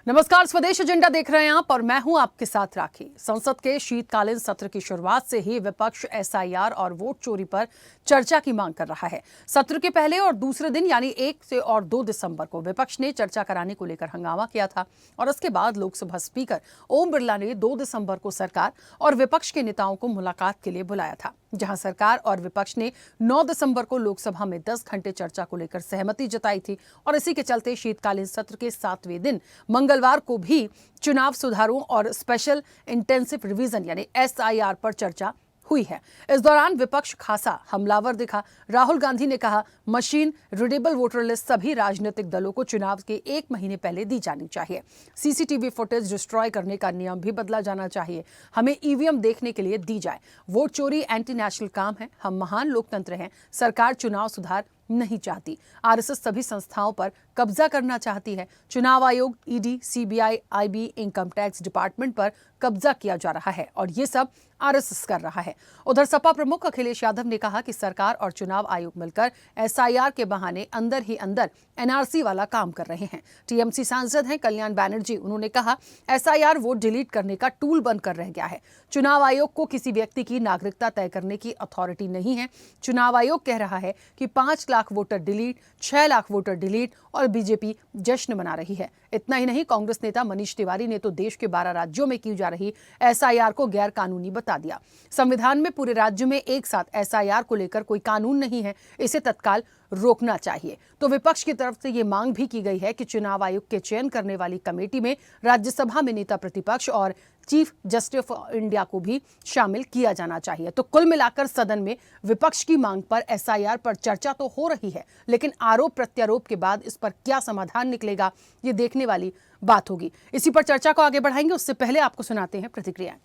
नमस्कार, स्वदेश एजेंडा देख रहे हैं आप और मैं हूं आपके साथ राखी। संसद के शीतकालीन सत्र की शुरुआत से ही विपक्ष एसआईआर और वोट चोरी पर चर्चा की मांग कर रहा है। सत्र के पहले और दूसरे दिन यानी 1 से और 2 दिसंबर को विपक्ष ने चर्चा कराने को लेकर हंगामा किया था और उसके बाद लोकसभा स्पीकर ओम बिरला ने 2 दिसंबर को सरकार और विपक्ष के नेताओं को मुलाकात के लिए बुलाया था, जहां सरकार और विपक्ष ने 9 दिसंबर को लोकसभा में 10 घंटे चर्चा को लेकर सहमति जताई थी और इसी के चलते शीतकालीन सत्र के 7वें दिन मंगलवार को भी चुनाव सुधारों और स्पेशल इंटेंसिव रिवीजन यानी एसआईआर पर चर्चा हुई है। इस दौरान विपक्ष खासा हमलावर दिखा। राहुल गांधी ने कहा, मशीन रीडेबल वोटर लिस्ट सभी राजनीतिक दलों को चुनाव के 1 महीने पहले दी जानी चाहिए। सीसीटीवी फुटेज डिस्ट्रॉय करने का नियम भी बदला जाना चाहिए। हमें ईवीएम देखने के लिए दी जाए। वोट चोरी एंटी नेशनल काम है। हम महान लोकतंत्र हैं। सरकार चुनाव सुधार नहीं चाहती। आरएसएस सभी संस्थाओं पर कब्जा करना चाहती है। चुनाव आयोग, ED, CBI, IB, income tax department पर कब्जा किया जा रहा है और ये सब आरएसएस कर रहा है। उधर सपा प्रमुख अखिलेश यादव ने कहा कि सरकार और चुनाव आयोग मिलकर एसआईआर के बहाने अंदर ही अंदर एनआरसी वाला काम कर रहे हैं। टीएमसी सांसद हैं कल्याण बैनर्जी, उन्होंने कहा, एसआईआर वोट डिलीट करने का टूल बनकर रह गया है। चुनाव आयोग को किसी व्यक्ति की नागरिकता तय करने की अथॉरिटी नहीं है। चुनाव आयोग कह रहा है कि 5 lakh voter delete, 6 lakh voter delete और बीजेपी जश्न मना रही है। इतना ही नहीं, कांग्रेस नेता मनीष तिवारी ने तो देश के 12 राज्यों में की जा रही एसआईआर को गैर कानूनी बता दिया। संविधान में पूरे राज्य में एक साथ एसआईआर को लेकर कोई कानून नहीं है, इसे तत्काल रोकना चाहिए। तो विपक्ष की तरफ से ये मांग भी की गई है कि चुनाव आयोग के चयन करने वाली कमेटी में राज्यसभा में नेता प्रतिपक्ष और चीफ जस्टिस ऑफ इंडिया को भी शामिल किया जाना चाहिए। तो कुल मिलाकर सदन में विपक्ष की मांग पर एसआईआर पर चर्चा तो हो रही है, लेकिन आरोप प्रत्यारोप के बाद इस पर क्या समाधान निकलेगा, ये देखने वाली बात होगी। इसी पर चर्चा को आगे बढ़ाएंगे, उससे पहले आपको सुनाते हैं प्रतिक्रियाएं।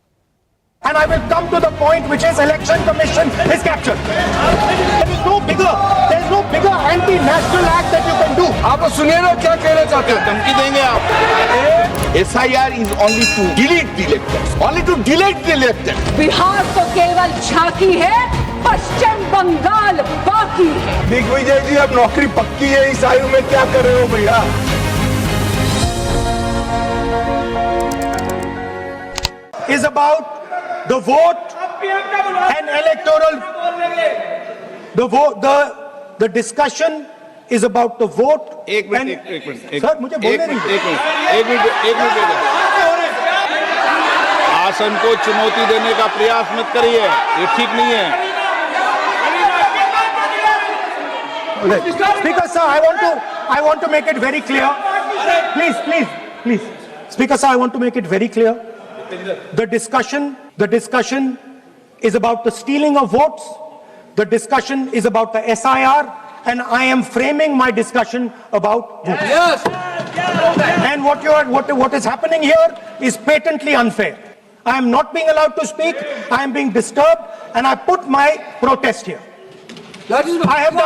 And I will come to the point which is Election Commission is captured. There is no bigger anti-national act that you can do. आप सुनिए ना क्या कहना चाहते हैं, धमकी देंगे आप। SIR is only to delete the electors. Only to delete the electors. Bihar तो केवल झांकी है, पश्चिम बंगाल बाकी है। दिग्विजय जी अब नौकरी पक्की है, इस आयु में क्या कर रहे हो भैया? Is about the vote and electoral. The discussion is about the vote. एक मिनट सर मुझे बोलने नहीं। एक मिनट आसन को चुनौती देने का प्रयास मत करिए, ये ठीक नहीं है। Speaker sir, I want to make it very clear. Please. Speaker sir, I want to make it very clear. The discussion is about the stealing of votes. The discussion is about the SIR, and I am framing my discussion about votes. Yes. And what is happening here is patently unfair. I am not being allowed to speak. I am being disturbed, and I put my protest here. I have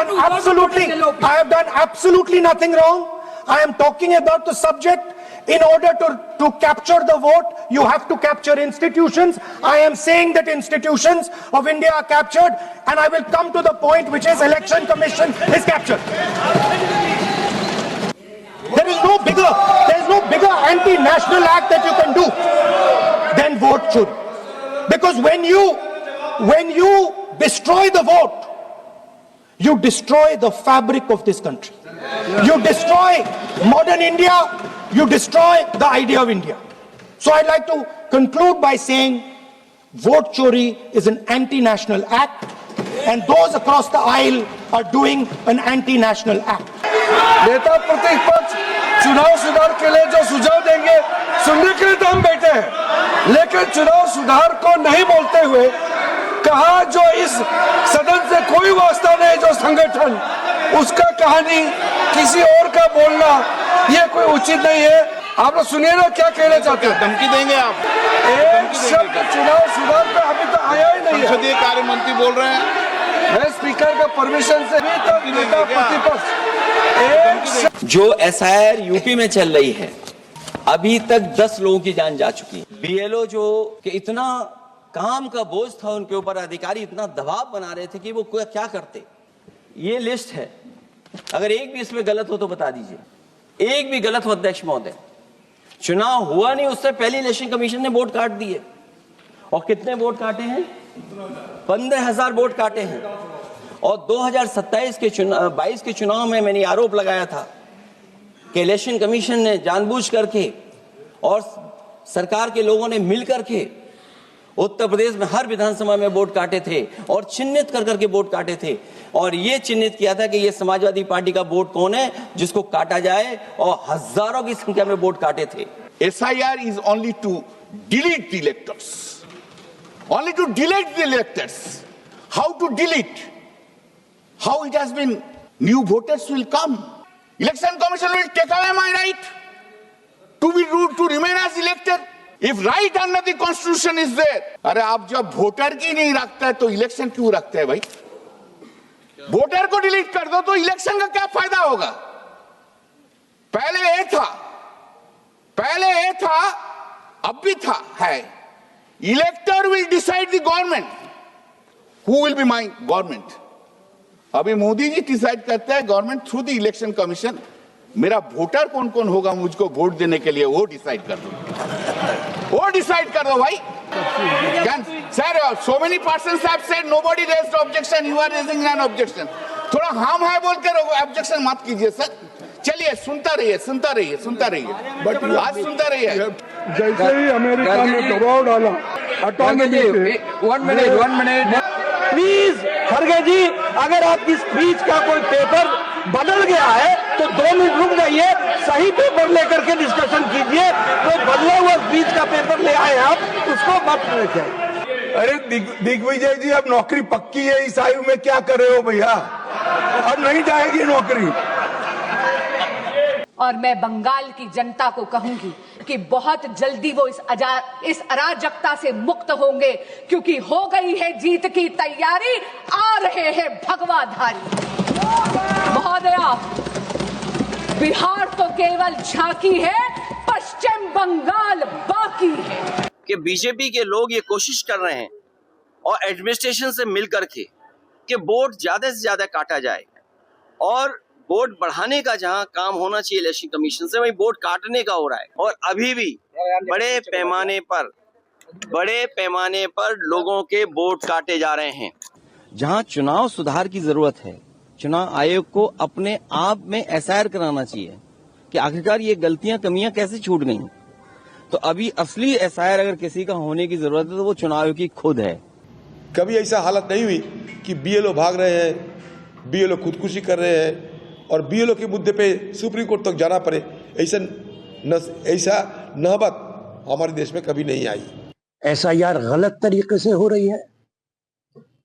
done absolutely nothing wrong. I am talking about the subject. In order to capture the vote, you have to capture institutions. I am saying that institutions of India are captured, and I will come to the point which is Election Commission is captured. There is no bigger anti-national act that you can do than vote chori. Because when you destroy the vote, you destroy the fabric of this country. You destroy modern India. You destroy the idea of India. So I'd like to conclude by saying vote chori is an anti-national act, and those across the aisle are doing an anti-national act. नेता प्रतिपक्ष चुनाव सुधार के लिए जो सुझाव देंगे सुनने के लिए तो हम बैठे हैं, लेकिन चुनाव सुधार को नहीं बोलते हुए कहा जो इस सदन से कोई वास्ता नहीं, जो संगठन उसका कहानी किसी और का बोलना, ये कोई उचित नहीं है। आप लोग सुनिए ना क्या कहना चाहते हैं, धमकी देंगे आप। एक शब्द चुनाव सुधार पे अभी तो आया ही नहीं है। संसदीय कार्य मंत्री बोल रहे हैं। मैं स्पीकर का परमिशन से भी तो नेता प्रतिपक्ष जो एसआईआर यूपी में चल रही है, अभी तक 10 लोगों की जान जा चुकी है। बीएलओ जो कि इतना काम का बोझ था उनके ऊपर, अधिकारी इतना दबाव बना रहे थे कि वो क्या करते। ये लिस्ट है, अगर एक भी इसमें गलत हो तो बता दीजिए, एक भी गलत हो अध्यक्ष महोदय। चुनाव हुआ नहीं उससे पहले इलेक्शन कमीशन ने वोट काट दिए। और कितने वोट काटे हैं? 15,000 वोट काटे हैं। और 2027 के 22 के चुनाव में मैंने आरोप लगाया था कि इलेक्शन कमीशन ने जानबूझ करके और सरकार के लोगों ने मिल करके उत्तर प्रदेश में हर विधानसभा में वोट काटे थे और चिन्हित कर करके वोट काटे थे और ये चिन्हित किया था कि ये समाजवादी पार्टी का वोट कौन है जिसको काटा जाए, और हजारों की संख्या में वोट काटे थे। SIR is only to delete the electors. Only to delete the electors. How to delete? How it has been? New voters will come. Election Commission will take away my right to remain as elector. If right under the Constitution is there, अरे आप जब voter की नहीं रखता है तो election क्यों रखते हैं भाई? वोटर को डिलीट कर दो तो इलेक्शन का क्या फायदा होगा? पहले ये था, अब भी था, है। इलेक्टर will decide the government, who will be my government. अभी मोदी जी डिसाइड करते हैं government through the election commission. मेरा वोटर कौन कौन होगा मुझको वोट देने के लिए, वो डिसाइड कर दो, वो डिसाइड कर दो भाई। Sir, so many persons have said nobody raised objection, you are raising an objection. थोड़ा हम है बोल कर ऑब्जेक्शन मत कीजिए सर। चलिए सुनता रहिए बट आज सुनता रहिए। जैसे ही अमेरिका ने दबाव डाला ऑटोनॉमी पे, 1 मिनट प्लीज खड़गे जी, अगर आपकी स्पीच का कोई पेपर बदल गया है तो 2 मिनट रुक जाइए, सही पेपर लेकर के डिस्कशन कीजिए। तो बदला हुआ स्पीच का पेपर ले आए आप, उसको मत रखें। अरे दिग्विजय जी, अब नौकरी पक्की है, इस आयु में क्या कर रहे हो भैया? अब नहीं जाएगी नौकरी। और मैं बंगाल की जनता को कहूंगी कि बहुत जल्दी वो इस अराजकता से मुक्त होंगे, क्योंकि हो गई है जीत की तैयारी, आ रहे हैं भगवाधारी। महोदया, बिहार तो केवल झांकी है, पश्चिम बंगाल बाकी है। कि बीजेपी के लोग ये कोशिश कर रहे हैं और एडमिनिस्ट्रेशन से मिल करके कि वोट ज्यादा से ज्यादा काटा जाए, और वोट बढ़ाने का जहां काम होना चाहिए इलेक्शन कमीशन से, वही वोट काटने का हो रहा है। और अभी भी बड़े पैमाने पर लोगों के वोट काटे जा रहे हैं। जहां चुनाव सुधार की जरूरत है, चुनाव आयोग को अपने आप में एसआईआर कराना चाहिए कि आखिरकार ये गलतियां, कमियां कैसे छूट गई। तो अभी असली एसआईआर अगर किसी का होने की जरूरत है तो वो चुनाव आयोग की खुद है। कभी ऐसा हालत नहीं हुई कि बीएलओ भाग रहे हैं, बीएलओ खुदकुशी कर रहे हैं और बीएलओ के मुद्दे पे सुप्रीम कोर्ट तक जाना पड़े। ऐसा नहबत हमारे देश में कभी नहीं आई। एसआईआर गलत तरीके से हो रही है।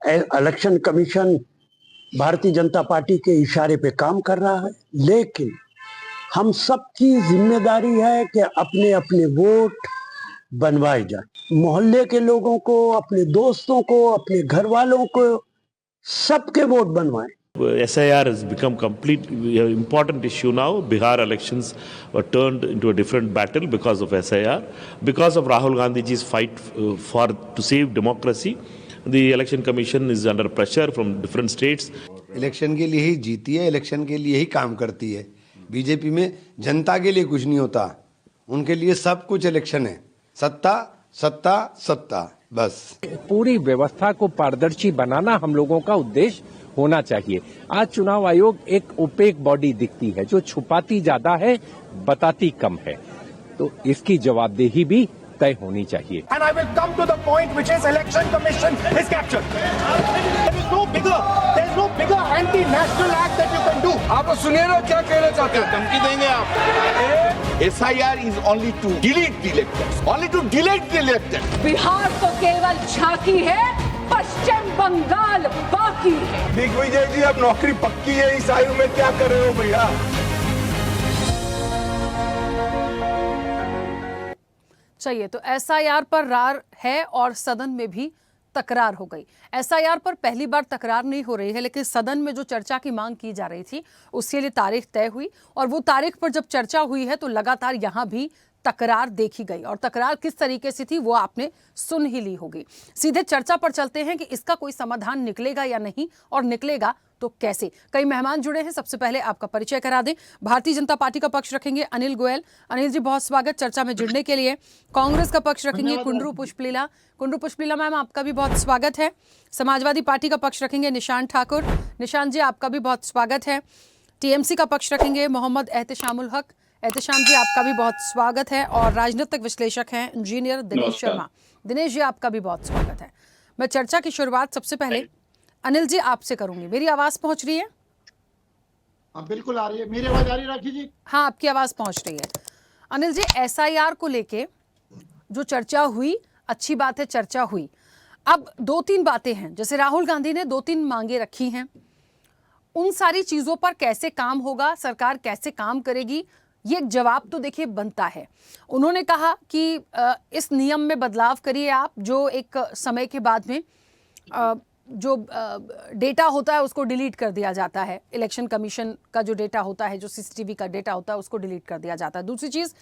Election commission Bharatiya Janata party के इशारे पे काम कर रहा है, लेकिन हम सबकी जिम्मेदारी है कि अपने अपने वोट बनवाए जाए। मोहल्ले के लोगों को, अपने दोस्तों को, अपने घर वालों को, सबके वोट बनवाएं। SIR has become completely important issue now. Bihar elections were turned into a different battle because of SIR, because of Rahul Gandhi's fight to save democracy. The election commission is under pressure from different states. Election के लिए ही जीती है, election के लिए ही काम करती है। BJP में जनता के लिए कुछ नहीं होता, उनके लिए सब कुछ इलेक्शन है। सत्ता सत्ता सत्ता, बस। पूरी व्यवस्था को पारदर्शी बनाना हम लोगों का उद्देश्य होना चाहिए। आज चुनाव आयोग एक ओपेक बॉडी दिखती है जो छुपाती ज्यादा है, बताती कम है, तो इसकी जवाबदेही भी तय होनी चाहिए। And I will come to the point which is election commission is captured. There is no bigger anti-national act that you can do. आप सुनिए ना क्या कहना चाहते हैं। धमकी देंगे आप? SIR is only to delete the electors. Only to delete the electors. Bihar तो केवल झांकी है, पश्चिम बंगाल बाकी है। दिग्विजय जी, अब नौकरी पक्की है, इस आयु में क्या कर रहे हो भैया? चाहिए तो एसआईआर पर रार है और सदन में भी तकरार हो गई। एसआईआर पर पहली बार तकरार नहीं हो रही है, लेकिन सदन में जो चर्चा की मांग की जा रही थी उसके लिए तारीख तय हुई, और वो तारीख पर जब चर्चा हुई है तो लगातार यहां भी तकरार देखी गई और तकरार किस तरीके से थी वो आपने सुन ही ली होगी। सीधे चर्चा पर चलते हैं कि इसका कोई समाधान निकलेगा या नहीं, और निकलेगा तो कैसे। कई मेहमान जुड़े हैं, सबसे पहले आपका परिचय करा दें। भारतीय जनता पार्टी का पक्ष रखेंगे अनिल गोयल। अनिल जी, बहुत स्वागत चर्चा में जुड़ने के लिए। कांग्रेस का पक्ष रखेंगे कुंडरू पुष्पलीला। कुंडरू पुष्पलीला मैम, आपका भी बहुत स्वागत है। समाजवादी पार्टी का पक्ष रखेंगे निशांत ठाकुर। निशांत जी, आपका भी बहुत स्वागत है। टीएमसी का पक्ष रखेंगे मोहम्मद एहतेशामुल हक। एहतेशाम जी, आपका भी बहुत स्वागत है। और राजनीतिक विश्लेषक हैं इंजीनियर दिनेश शर्मा। दिनेश जी, आपका भी बहुत स्वागत है। मैं चर्चा की शुरुआत सबसे पहले अनिल जी आपसे करूंगी। मेरी आवाज पहुंच रही है? हाँ, बिल्कुल आ रही है। मेरी आवाज आ रही है राखी जी? हाँ, आपकी आवाज पहुंच रही है। अनिल जी, एसआईआर को लेके जो चर्चा हुई, अच्छी बात है, चर्चा हुई। अब 2-3 बातें हैं, जैसे राहुल गांधी ने 2-3 मांगे रखी हैं, उन सारी चीजों पर कैसे काम होगा, सरकार कैसे काम करेगी, ये एक जवाब तो देखिए बनता है। उन्होंने कहा कि इस नियम में बदलाव करिए आप, जो एक समय के बाद में जो डेटा होता है उसको डिलीट कर दिया जाता है। इलेक्शन कमीशन का जो डेटा होता है, जो सीसीटीवी का डेटा होता है, उसको डिलीट कर दिया जाता है। दूसरी चीज़,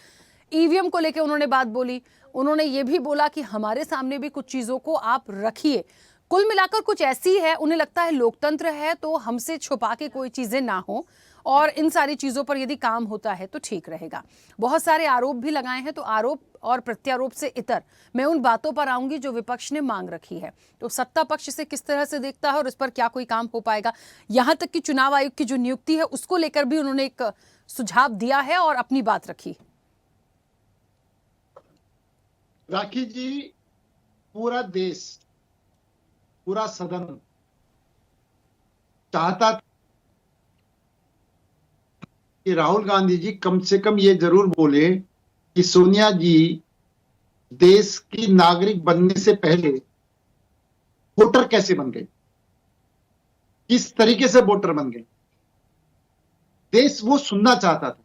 ईवीएम को लेके उन्होंने बात बोली। उन्होंने ये भी बोला कि हमारे सामने भी कुछ चीज़ों को आप रखिए। कुल मिलाकर कुछ ऐसी है, उन्हें लगता है लोकतंत्र है तो हमसे छुपा के कोई चीज़ें ना हो, और इन सारी चीज़ों पर यदि काम होता है तो ठीक रहेगा। बहुत सारे आरोप भी लगाए हैं, तो आरोप और प्रत्यारोप से इतर मैं उन बातों पर आऊंगी जो विपक्ष ने मांग रखी है। तो सत्ता पक्ष इसे किस तरह से देखता है और इस पर क्या कोई काम हो पाएगा। यहाँ तक कि चुनाव आयोग की जो नियुक्ति है उसको लेकर भी उन्होंने एक सुझाव दिया है और अपनी बात रखी। राखी जी, पूरा देश, पूरा सदन चाहता था कि राहुल गांधी जी कम से कम ये जरूर बोले कि सोनिया जी देश की नागरिक बनने से पहले वोटर कैसे बन गए, किस तरीके से वोटर बन गए। देश वो सुनना चाहता था।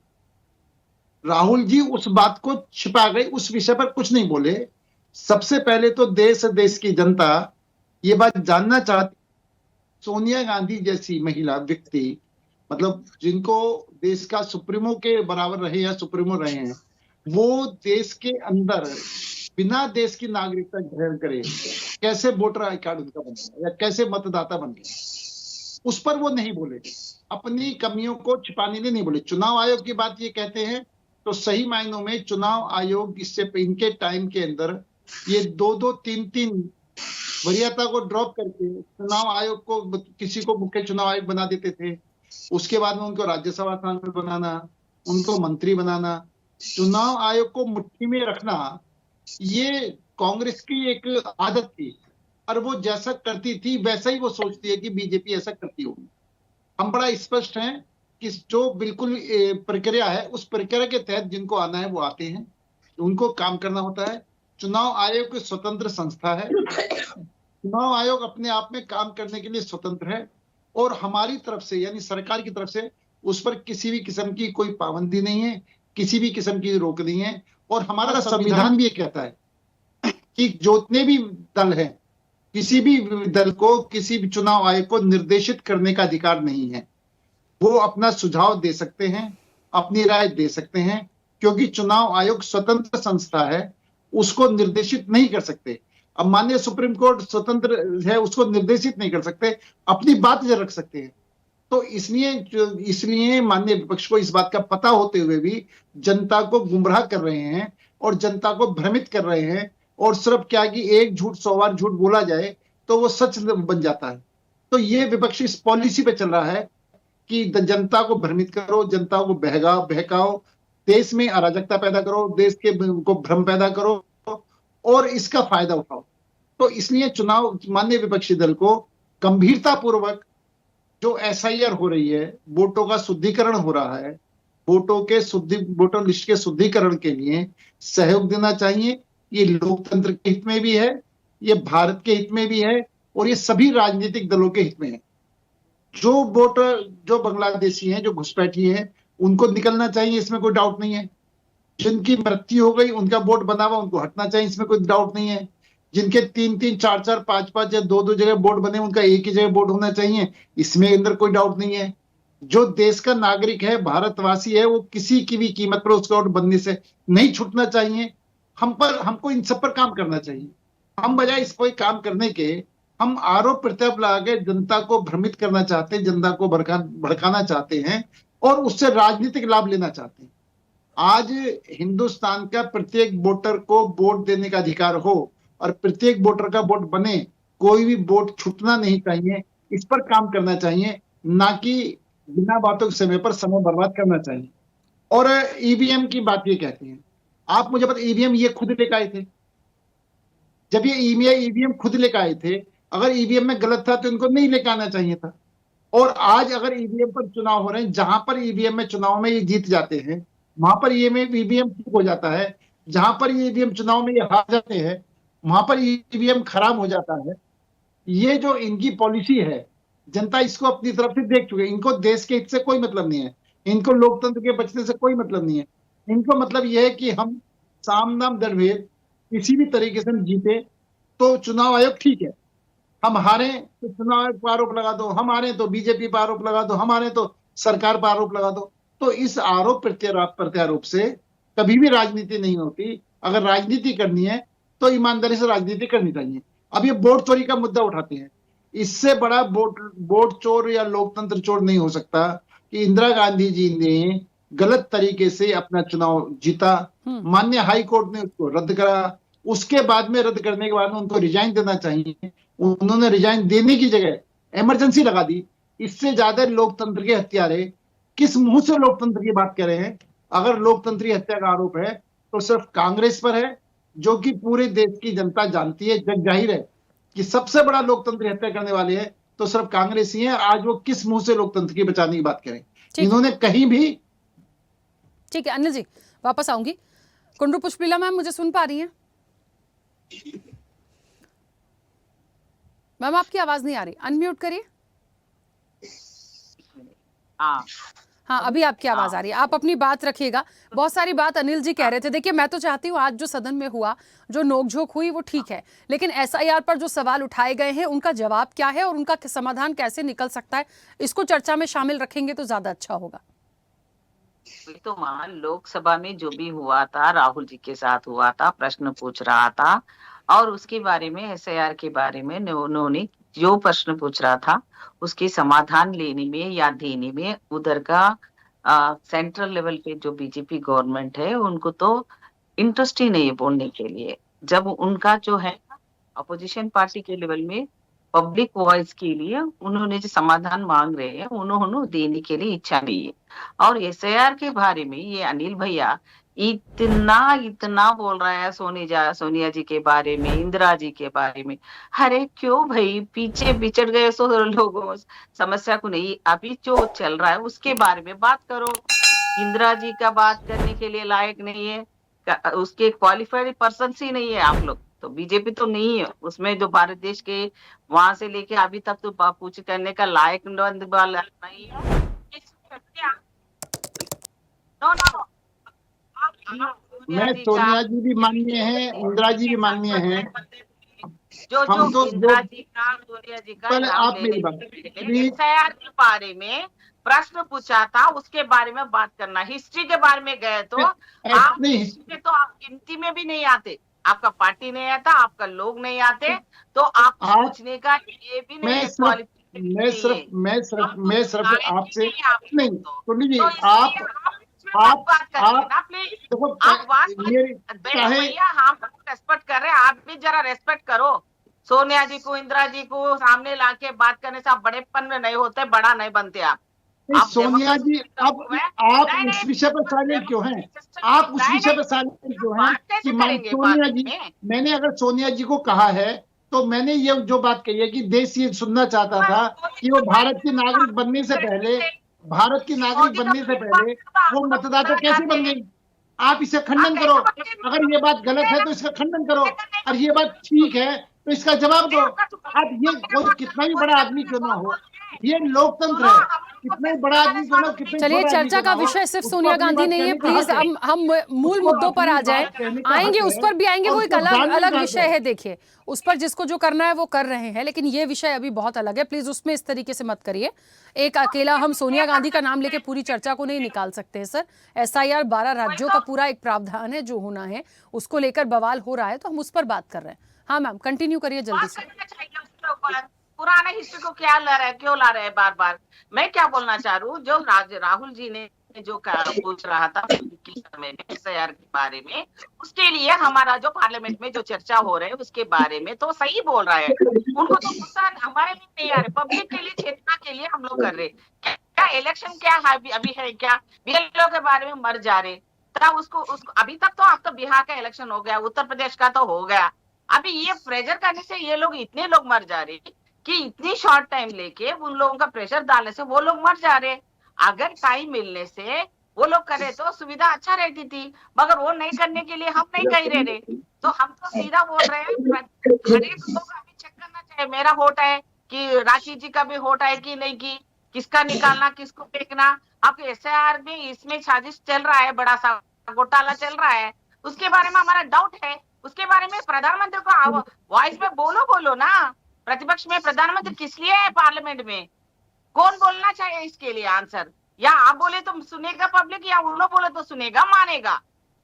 राहुल जी उस बात को छिपा गए, उस विषय पर कुछ नहीं बोले। सबसे पहले तो देश की जनता ये बात जानना चाहती, सोनिया गांधी जैसी महिला व्यक्ति, मतलब जिनको देश का सुप्रीमो के बराबर रहे या सुप्रीमो रहे हैं, वो देश के अंदर बिना देश की नागरिकता ग्रहण करे कैसे वोटर आई कार्ड उनका बन गया या कैसे मतदाता बन गया, उस पर वो नहीं बोले। अपनी कमियों को छिपाने के नहीं बोले। चुनाव आयोग की बात ये कहते हैं तो सही मायनों में चुनाव आयोग इससे इनके टाइम के अंदर ये 2-2, 3-3 वरीयता को ड्रॉप करके चुनाव आयोग को, किसी को मुख्य चुनाव आयोग बना देते थे। उसके बाद में उनको राज्यसभा सांसद बनाना, उनको मंत्री बनाना, चुनाव आयोग को मुट्ठी में रखना, ये कांग्रेस की एक आदत थी। और वो जैसा करती थी वैसा ही वो सोचती है कि बीजेपी ऐसा करती होगी। हम बड़ा स्पष्ट हैं कि जो बिल्कुल प्रक्रिया है, उस प्रक्रिया के तहत जिनको आना है वो आते हैं, उनको काम करना होता है। चुनाव आयोग एक स्वतंत्र संस्था है। चुनाव आयोग अपने आप में काम करने के लिए स्वतंत्र है, और हमारी तरफ से यानी सरकार की तरफ से उस पर किसी भी किस्म की कोई पाबंदी नहीं है, किसी भी किस्म की रोक नहीं है। और हमारा संविधान भी ये कहता है कि जितने भी दल हैं, किसी भी दल को किसी भी चुनाव आयोग को निर्देशित करने का अधिकार नहीं है। वो अपना सुझाव दे सकते हैं, अपनी राय दे सकते हैं, क्योंकि चुनाव आयोग स्वतंत्र संस्था है, उसको निर्देशित नहीं कर सकते। अब माननीय सुप्रीम कोर्ट स्वतंत्र है, उसको निर्देशित नहीं कर सकते, अपनी बात रख सकते हैं। तो इसलिए माननीय विपक्ष को इस बात का पता होते हुए भी जनता को गुमराह कर रहे हैं और जनता को भ्रमित कर रहे हैं। और सिर्फ क्या कि एक झूठ 100 बार झूठ बोला जाए तो वो सच बन जाता है। तो ये विपक्ष इस पॉलिसी पे चल रहा है कि जनता को भ्रमित करो, जनता को बहकाओ, देश में अराजकता पैदा करो, देश के को भ्रम पैदा करो और इसका फायदा उठाओ। तो इसलिए चुनाव माननीय विपक्षी दल को गंभीरता पूर्वक जो एसआईआर हो रही है, वोटों का शुद्धिकरण हो रहा है, वोटर लिस्ट के शुद्धिकरण के लिए सहयोग देना चाहिए। ये लोकतंत्र के हित में भी है, ये भारत के हित में भी है, और ये सभी राजनीतिक दलों के हित में है। जो वोटर, जो बांग्लादेशी हैं, जो घुसपैठी हैं, उनको निकलना चाहिए, इसमें कोई डाउट नहीं है। जिनकी मृत्यु हो गई, उनका वोट बना हुआ, उनको हटना चाहिए, इसमें कोई डाउट नहीं है। जिनके 3-3, 4-4, 5-5 या 2-2 जगह वोट बने, उनका एक ही जगह वोट होना चाहिए, इसमें अंदर कोई डाउट नहीं है। जो देश का नागरिक है, भारतवासी है, वो किसी की भी कीमत पर उसका वोट बनने से नहीं छूटना चाहिए। हमको इन सब पर काम करना चाहिए। हम बजाय इस पर काम करने के हम आरोप प्रत्यारोप लगा के जनता को भ्रमित करना चाहते हैं, जनता को भड़काना चाहते हैं और उससे राजनीतिक लाभ लेना चाहते हैं। आज हिंदुस्तान का प्रत्येक वोटर को वोट देने का अधिकार हो और प्रत्येक वोटर का वोट बने, कोई भी वोट छूटना नहीं चाहिए। इस पर काम करना चाहिए, ना कि बिना बातों के समय पर समय बर्बाद करना चाहिए। और ईवीएम की बात ये कहते हैं, आप मुझे पता, ईवीएम ये खुद लेकर आए थे। जब ये ईवीएम खुद लेकर आए थे, अगर ईवीएम में गलत था तो इनको नहीं लेकर आना चाहिए था। और आज अगर ईवीएम पर चुनाव हो रहे हैं, जहां पर ईवीएम में चुनाव में ये जीत जाते हैं, वहां पर ईवीएम ठीक हो जाता है। जहां पर ईवीएम चुनाव में ये हार जाते हैं, वहां पर ईवीएम खराब हो जाता है। ये जो इनकी पॉलिसी है, जनता इसको अपनी तरफ से देख चुके हैं। इनको देश के हित से कोई मतलब नहीं है, इनको लोकतंत्र के बचने से कोई मतलब नहीं है। इनको मतलब यह है कि हम साम दाम दरभेद किसी भी तरीके से हम जीते तो चुनाव आयोग ठीक है, हम हारे तो चुनाव आयोग पर आरोप लगा दो, हम हारे तो बीजेपी पर आरोप लगा दो, हम हारे तो सरकार पर आरोप लगा दो। तो इस आरोप प्रत्यारोप से कभी भी राजनीति नहीं होती। अगर राजनीति करनी है तो ईमानदारी से राजनीति करनी चाहिए। अब ये वोट चोरी का मुद्दा उठाते हैं, इससे बड़ा वोट चोर या लोकतंत्र चोर नहीं हो सकता कि इंदिरा गांधी जी ने गलत तरीके से अपना चुनाव जीता, माननीय हाई कोर्ट ने उसको रद्द करा, उसके बाद में रद्द करने के बाद में उनको रिजाइन देना चाहिए। उन्होंने रिजाइन देने की जगह इमरजेंसी लगा दी। इससे ज्यादा लोकतंत्र के हत्यारे किस मुंह से लोकतंत्र की बात कर रहे हैं? अगर लोकतंत्री हत्या का आरोप है तो सिर्फ कांग्रेस पर है, जो कि पूरे देश की जनता जानती है, जग जाहिर है कि सबसे बड़ा लोकतंत्र हत्या करने वाले हैं तो सिर्फ कांग्रेस ही है। आज वो किस मुंह से लोकतंत्र की बचाने की बात करें? इन्होंने कहीं भी। ठीक है अनिल जी, वापस आऊंगी। कुंडू पुष्पिला मैम, मुझे सुन पा रही हैं? मैम आपकी आवाज नहीं आ रही, अनम्यूट करिए। हाँ अभी आपकी आवाज आ रही है, आप अपनी बात रखिएगा। बहुत सारी बात अनिल जी कह रहे थे। देखिए मैं तो चाहती हूँ आज जो सदन में हुआ, जो नोकझोंक हुई वो ठीक है, लेकिन एसआईआर पर जो सवाल उठाए गए हैं उनका जवाब क्या है और उनका समाधान कैसे निकल सकता है, इसको चर्चा में शामिल रखेंगे तो ज्यादा अच्छा होगा। तो वहाँ लोकसभा में जो भी हुआ था, राहुल जी के साथ हुआ था, प्रश्न पूछ रहा था और उसके बारे में, एसआईआर के बारे में उन्होंने जो प्रश्न पूछ रहा था उसके समाधान लेने में या देने में उधर का सेंट्रल लेवल पे जो बीजेपी गवर्नमेंट है उनको तो इंटरेस्ट ही नहीं है बोलने के लिए। जब उनका जो है अपोजिशन पार्टी के लेवल में पब्लिक वॉइस के लिए उन्होंने जो समाधान मांग रहे हैं उन्होंने देने के लिए इच्छा नहीं है। और एसआईआर के बारे में ये अनिल भैया इतना बोल रहा है सोनिया जी के बारे में, इंदिरा जी के बारे में। अरे क्यों भाई, पीछे बिछड़ गए सो लोगों समस्या को नहीं, अभी जो चल रहा है उसके बारे में बात करो। इंदिरा जी का बात करने के लिए लायक नहीं है, उसके क्वालिफाइड पर्सन ही नहीं है आप लोग। तो बीजेपी तो नहीं है उसमें, जो भारत देश के वहां से लेके अभी तक तो पूछ करने का लायक नहीं है। मैं सोनिया जी भी माननीय है, इंदिरा जी भी माननीय है। जो इंदिरा जी का, सोनिया जी का, आप मेरी बात एसआईआर के बारे में प्रश्न पूछा था, उसके बारे में बात करना। हिस्ट्री के बारे में गए तो आप हिस्ट्री तो आप गिनती में भी नहीं आते, आपका पार्टी नहीं आता, आपका लोग नहीं आते, तो आप पूछने का ये भी नहीं। मैं सिर्फ आपसे नहीं, तो लीजिए आप हम रेस्पेक्ट कर रहे हैं, आप भी जरा रेस्पेक्ट करो। सोनिया जी को, इंदिरा जी को सामने लाके बात करने से आप बड़ेपन में नहीं होते, बड़ा नहीं बनते आप। सोनिया जी आप उस विषय पर साइलेंट क्यों हैं? आप उस विषय पर साइलेंट क्यों हैं कि सोनिया जी, मैंने अगर सोनिया जी को कहा है तो मैंने ये जो बात कही है कि देश ये सुनना चाहता था कि वो भारत की नागरिक बनने से पहले वो मतदाता कैसे बन गई। आप इसे खंडन करो, अगर ये बात गलत है तो इसका खंडन करो, और ये बात ठीक है तो इसका जवाब दो। आप ये कोई कितना भी बड़ा आदमी क्यों ना हो, ये लोकतंत्र है। कितने बड़ा आदमी बनो, कितने चलिए, छोटे आदमी चर्चा का बनो, विषय सिर्फ उसको सोनिया अपनी गांधी बात नहीं है। कहने का प्लीज हक है। हम मूल मुद्दों पर आ जाएं, आएंगे, उस पर भी आएंगे। वो एक अलग अलग विषय है, देखिए उस पर जिसको जो करना है वो कर रहे हैं, लेकिन ये विषय अभी बहुत अलग है। प्लीज उसमें इस तरीके से मत करिए। एक अकेला हम सोनिया गांधी का नाम लेके पूरी चर्चा को नहीं निकाल सकते हैं सर। SIR 12 राज्यों का पूरा एक प्रावधान है जो होना है, उसको लेकर बवाल हो रहा है, तो हम उस पर बात कर रहे हैं। हाँ मैम, कंटिन्यू करिए जल्दी से। पुराने हिस्ट्री को क्या ला रहे हैं, क्यों ला रहे हैं बार बार? मैं क्या बोलना चाह रही हूँ, जो राहुल जी ने जो पूछ रहा था SIR के बारे में, उसके लिए हमारा जो पार्लियामेंट में जो चर्चा हो रही है उसके बारे में तो सही बोल रहा है। उनको तो गुस्सा हमारे लिए नहीं आ रहा, पब्लिक के लिए, चेतना के लिए हम लोग कर रहे। क्या इलेक्शन क्या है अभी है क्या? BLO के बारे में मर जा रहे तब उसको अभी तक तो आपका बिहार का इलेक्शन हो गया, उत्तर प्रदेश का तो हो गया। अभी ये प्रेशर करने से ये लोग, इतने लोग मर जा रहे कि इतनी शॉर्ट टाइम लेके उन लोगों का प्रेशर डालने से वो लोग मर जा रहे। अगर टाइम मिलने से वो लोग करे तो सुविधा अच्छा रहती थी, मगर वो नहीं करने के लिए हम नहीं कह रहे। तो हम तो सीधा बोल रहे हैं, हर एक लोग अभी चेक करना चाहिए, मेरा वोट है कि राखी जी का भी वोट है कि नहीं, की किसका निकालना, किसको फेंकना। आपके SIR में इसमें साजिश चल रहा है, बड़ा सा घोटाला चल रहा है, उसके बारे में हमारा डाउट है। उसके बारे में प्रधानमंत्री को वॉइस में बोलो ना। प्रतिपक्ष में प्रधानमंत्री किस लिए है पार्लियामेंट में? कौन बोलना चाहिए इसके लिए आंसर? या आप बोले तो सुनेगा पब्लिक, या उन लोग बोले तो सुनेगा, मानेगा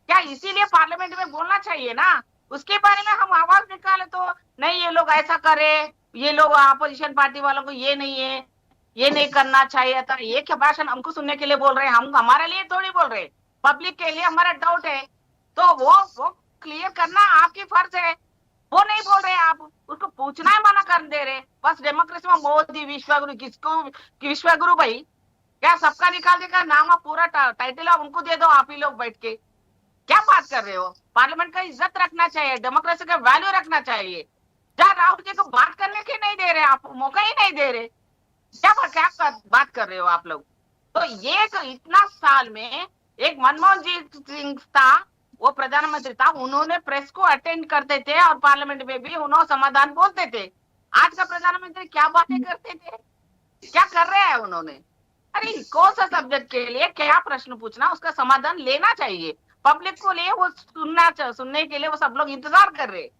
क्या? इसीलिए पार्लियामेंट में बोलना चाहिए ना। उसके बारे में हम आवाज निकाले तो नहीं, ये लोग ऐसा करे, ये लोग अपोजिशन पार्टी वालों को ये नहीं है, ये नहीं करना चाहिए था। ये क्या भाषण हमको सुनने के लिए बोल रहे हैं? हम हमारे लिए थोड़ी बोल रहे, पब्लिक के लिए हमारा डाउट है, तो वो क्लियर करना आपकी फर्ज है। वो नहीं बोल रहे, आप उसको पूछना है, मना कर दे रहे। बस डेमोक्रेसी में मोदी विश्वगुरु, किसको विश्वगुरु भाई? क्या सबका निकाल देगा नाम, आप पूरा टाइटल आप उनको दे दो, आप ही लोग बैठ के क्या बात कर रहे हो? पार्लियामेंट का इज्जत रखना चाहिए, डेमोक्रेसी का वैल्यू रखना चाहिए। जहाँ राहुल जी को बात करने के नहीं दे रहे, आप मौका ही नहीं दे रहे, क्या बात कर रहे हो आप लोग? तो ये इतना साल में एक मनमोहन सिंह था, वो प्रधानमंत्री था, उन्होंने प्रेस को अटेंड करते थे और पार्लियामेंट में भी उन्होंने समाधान बोलते थे। आज का प्रधानमंत्री क्या बातें करते थे, क्या कर रहे हैं उन्होंने? अरे कौन सा सब्जेक्ट के लिए क्या प्रश्न पूछना, उसका समाधान लेना चाहिए पब्लिक को लिए, वो सुनने के लिए वो सब लोग इंतजार कर रहे।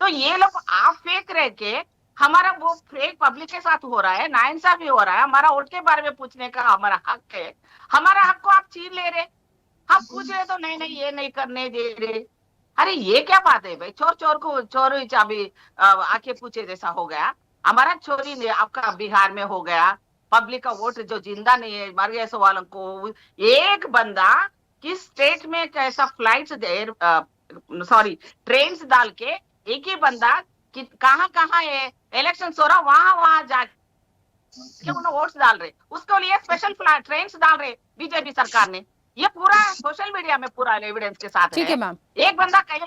तो ये लोग आप फेक रहे के हमारा वो फेक पब्लिक के साथ हो रहा है, नाइंसाफी हो रहा है। हमारा वोट के बारे में पूछने का हमारा हक है, हमारा हक को आप छीन ले रहे। हम पूछ रहे तो नहीं ये नहीं करने दे रहे। अरे ये क्या बात है भाई? चोर को चोर चाबी आके पूछे जैसा हो गया। हमारा चोरी ने आपका बिहार में हो गया, पब्लिक का वोट जो जिंदा नहीं है, मर गए सो वालों को। एक बंदा किस स्टेट में कैसा फ्लाइट्स ट्रेन डाल के एक ही बंदा कहाँ इलेक्शन हो रहा, वहां जाके वोट्स डाल रहे, उसके लिए स्पेशल ट्रेन डाल रहे बीजेपी सरकार ने। ये पूरा सोशल मीडिया में पूरा एविडेंस के साथ ठीक है मैम। एक बंदा कहीं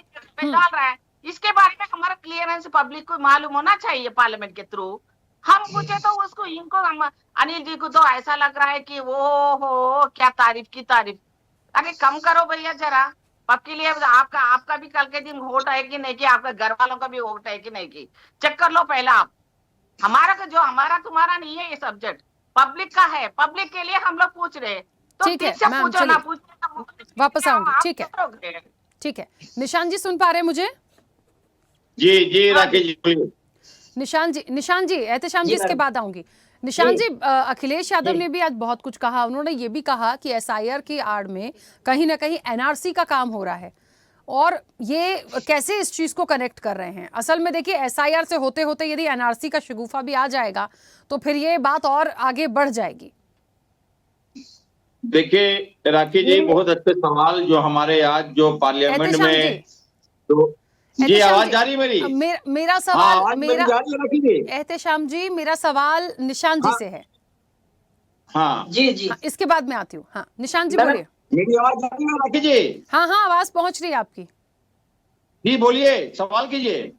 डाल रहा है, इसके बारे में हमारा क्लियरेंस पब्लिक को मालूम होना चाहिए पार्लियामेंट के थ्रू। हम पूछे तो उसको, इनको अनिल जी को तो ऐसा लग रहा है कि वो हो क्या तारीफ की तारीफ। अरे कम करो भैया जरा, आपके लिए आपका भी कल के दिन वोट है कि नहीं, कि आपके घर वालों का भी वोट है कि नहीं, की चेक कर लो पहला आप। हमारा का जो हमारा तुम्हारा नहीं है, ये सब्जेक्ट पब्लिक का है, पब्लिक के लिए हम लोग पूछ रहे हैं। तो ठीक है मैम, चलिए वापस आऊंगी। ठीक है, ठीक है। निशान जी सुन पा रहे हैं मुझे? जी राकेश जी। निशान जी एहतेशाम जी इसके बाद आऊंगी। निशान जी, अखिलेश यादव ने भी आज बहुत कुछ कहा। उन्होंने ये भी कहा कि SIR की आड़ में कहीं ना कहीं NRC का काम हो रहा है, और ये कैसे इस चीज को कनेक्ट कर रहे हैं? असल में देखिए, SIR से होते होते यदि NRC का शगुफा भी आ जाएगा तो फिर ये बात और आगे बढ़ जाएगी। देखिए राकेश जी, बहुत अच्छे सवाल जो हमारे आज जो पार्लियामेंट में तो जी आवाज जा रही मेरी? मेरा सवाल एहतेशाम जी, मेरा सवाल निशान जी से है। हाँ जी हाँ, इसके बाद मैं आती हूँ। हाँ निशान जी बोलिए। मेरी आवाज जा रही है राकेश जी? हाँ आवाज पहुंच रही है आपकी। जी बोलिए, सवाल कीजिए।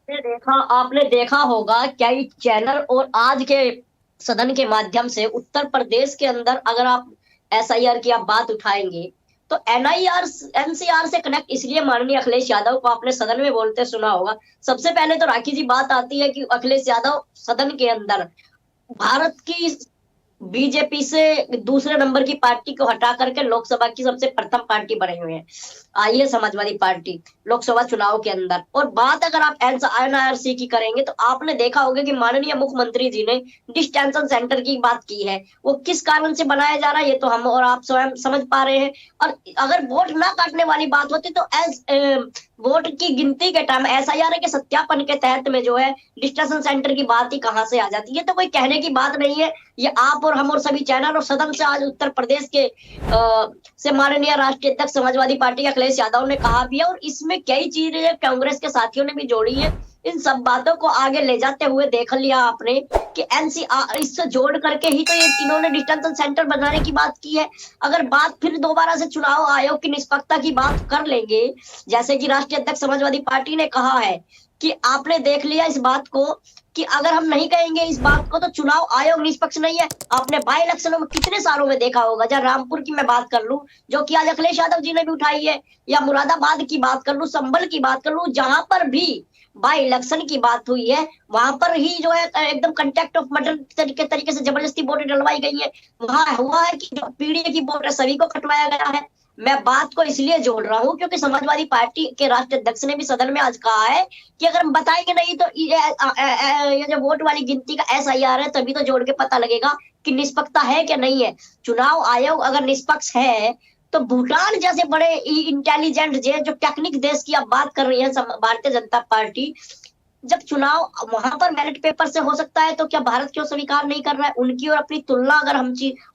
आपने देखा होगा क्या ये चैनल और आज के सदन के माध्यम से उत्तर प्रदेश के अंदर अगर आप SIR की आप बात उठाएंगे तो NCR से कनेक्ट इसलिए माननीय अखिलेश यादव को आपने सदन में बोलते सुना होगा। सबसे पहले तो राखी जी बात आती है कि अखिलेश यादव सदन के अंदर बीजेपी से दूसरे नंबर की पार्टी को हटा करके लोकसभा की सबसे प्रथम पार्टी बने हुए हैं। आइए समाजवादी पार्टी लोकसभा चुनाव के अंदर। और बात अगर आप एनआईआरसी की करेंगे तो आपने देखा होगा कि माननीय मुख्यमंत्री जी ने डिस्टेंशन सेंटर की बात की है। वो किस कारण से बनाया जा रहा है ये तो हम और आप स्वयं समझ पा रहे हैं। और अगर वोट ना काटने वाली बात होती तो वोट की गिनती के टाइम एसआईआर के सत्यापन के तहत में जो है डिस्टेंशन सेंटर की बात ही कहां से आ जाती है। तो कोई कहने की बात नहीं है। ये आप और हम और सभी चैनल और सदन से आज उत्तर प्रदेश के से माननीय राष्ट्रीय अध्यक्ष समाजवादी पार्टी के अखिलेश यादव ने कहा भी है। और इसमें कई चीजें कांग्रेस के साथियों ने भी जोड़ी है। इन सब बातों को आगे ले जाते हुए देख लिया आपने कि एनसीआर इससे जोड़ करके ही तो ये इन्होंने डिस्टेंशन सेंटर बनाने की बात की है। अगर बात फिर दोबारा से चुनाव आयोग की निष्पक्षता की बात कर लेंगे, जैसे कि राष्ट्रीय अध्यक्ष समाजवादी पार्टी ने कहा है कि आपने देख लिया इस बात को कि अगर हम नहीं कहेंगे इस बात को तो चुनाव आयोग निष्पक्ष नहीं है। आपने बाई इलेक्शनों में कितने सालों में देखा होगा, जहाँ रामपुर की मैं बात कर लूं जो कि आज अखिलेश यादव जी ने भी उठाई है, या मुरादाबाद की बात कर लूं, संभल की बात कर लूं, जहां पर भी बाई इलेक्शन की बात हुई है वहां पर ही जो है एकदम कंटेक्ट ऑफ मर्डर तरीके से जबरदस्ती वोटें डलवाई गई है। वहां हुआ है कि जो पीढ़ी की वोट है सभी को कटवाया गया है। मैं बात को इसलिए जोड़ रहा हूं क्योंकि समाजवादी पार्टी के राष्ट्रीय अध्यक्ष ने भी सदन में आज कहा है कि अगर हम बताएंगे नहीं तो ये जो वोट वाली गिनती का एसआईआर है तभी तो जोड़ के पता लगेगा कि निष्पक्षता है कि नहीं है। चुनाव आयोग अगर निष्पक्ष है तो भूटान जैसे बड़े इंटेलिजेंट जो टेक्निक देश की आप बात कर रही है भारतीय जनता पार्टी, जब चुनाव वहां पर बैलेट पेपर से हो सकता है तो क्या भारत क्यों स्वीकार नहीं कर रहा है? उनकी और अपनी तुलना अगर हम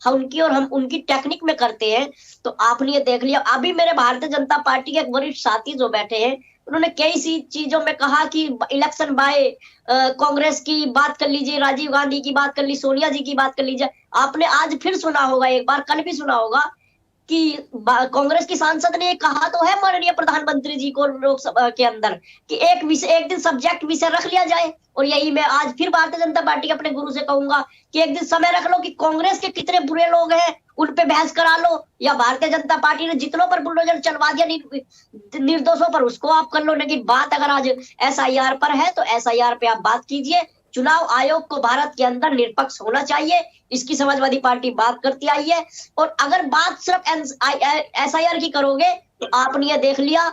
उनकी और हम उनकी टेक्निक में करते हैं तो आपने ये देख लिया। अभी मेरे भारतीय जनता पार्टी के एक वरिष्ठ साथी जो बैठे हैं उन्होंने कई सी चीजों में कहा कि इलेक्शन बाय कांग्रेस की बात कर लीजिए, राजीव गांधी की बात कर लीजिए, सोनिया जी की बात कर लीजिए। आपने आज फिर सुना होगा, एक बार कल भी सुना होगा कि कांग्रेस की सांसद ने कहा तो है माननीय प्रधानमंत्री जी को लोकसभा के अंदर कि एक दिन सब्जेक्ट विषय रख लिया जाए। और यही मैं आज फिर भारतीय जनता पार्टी के अपने गुरु से कहूंगा कि एक दिन समय रख लो कि कांग्रेस के कितने बुरे लोग हैं उन पे बहस करा लो, या भारतीय जनता पार्टी ने जितनों पर बुलडोजर चलवा दिया निर्दोषों पर उसको आप कर लो। लेकिन बात अगर आज एसआईआर पर है तो एसआईआर पे आप बात कीजिए। चुनाव आयोग को भारत के अंदर निष्पक्ष होना चाहिए, इसकी समाजवादी पार्टी बात करती आई है। और अगर बात सिर्फ एसआईआर की करोगे तो आपने ये देख लिया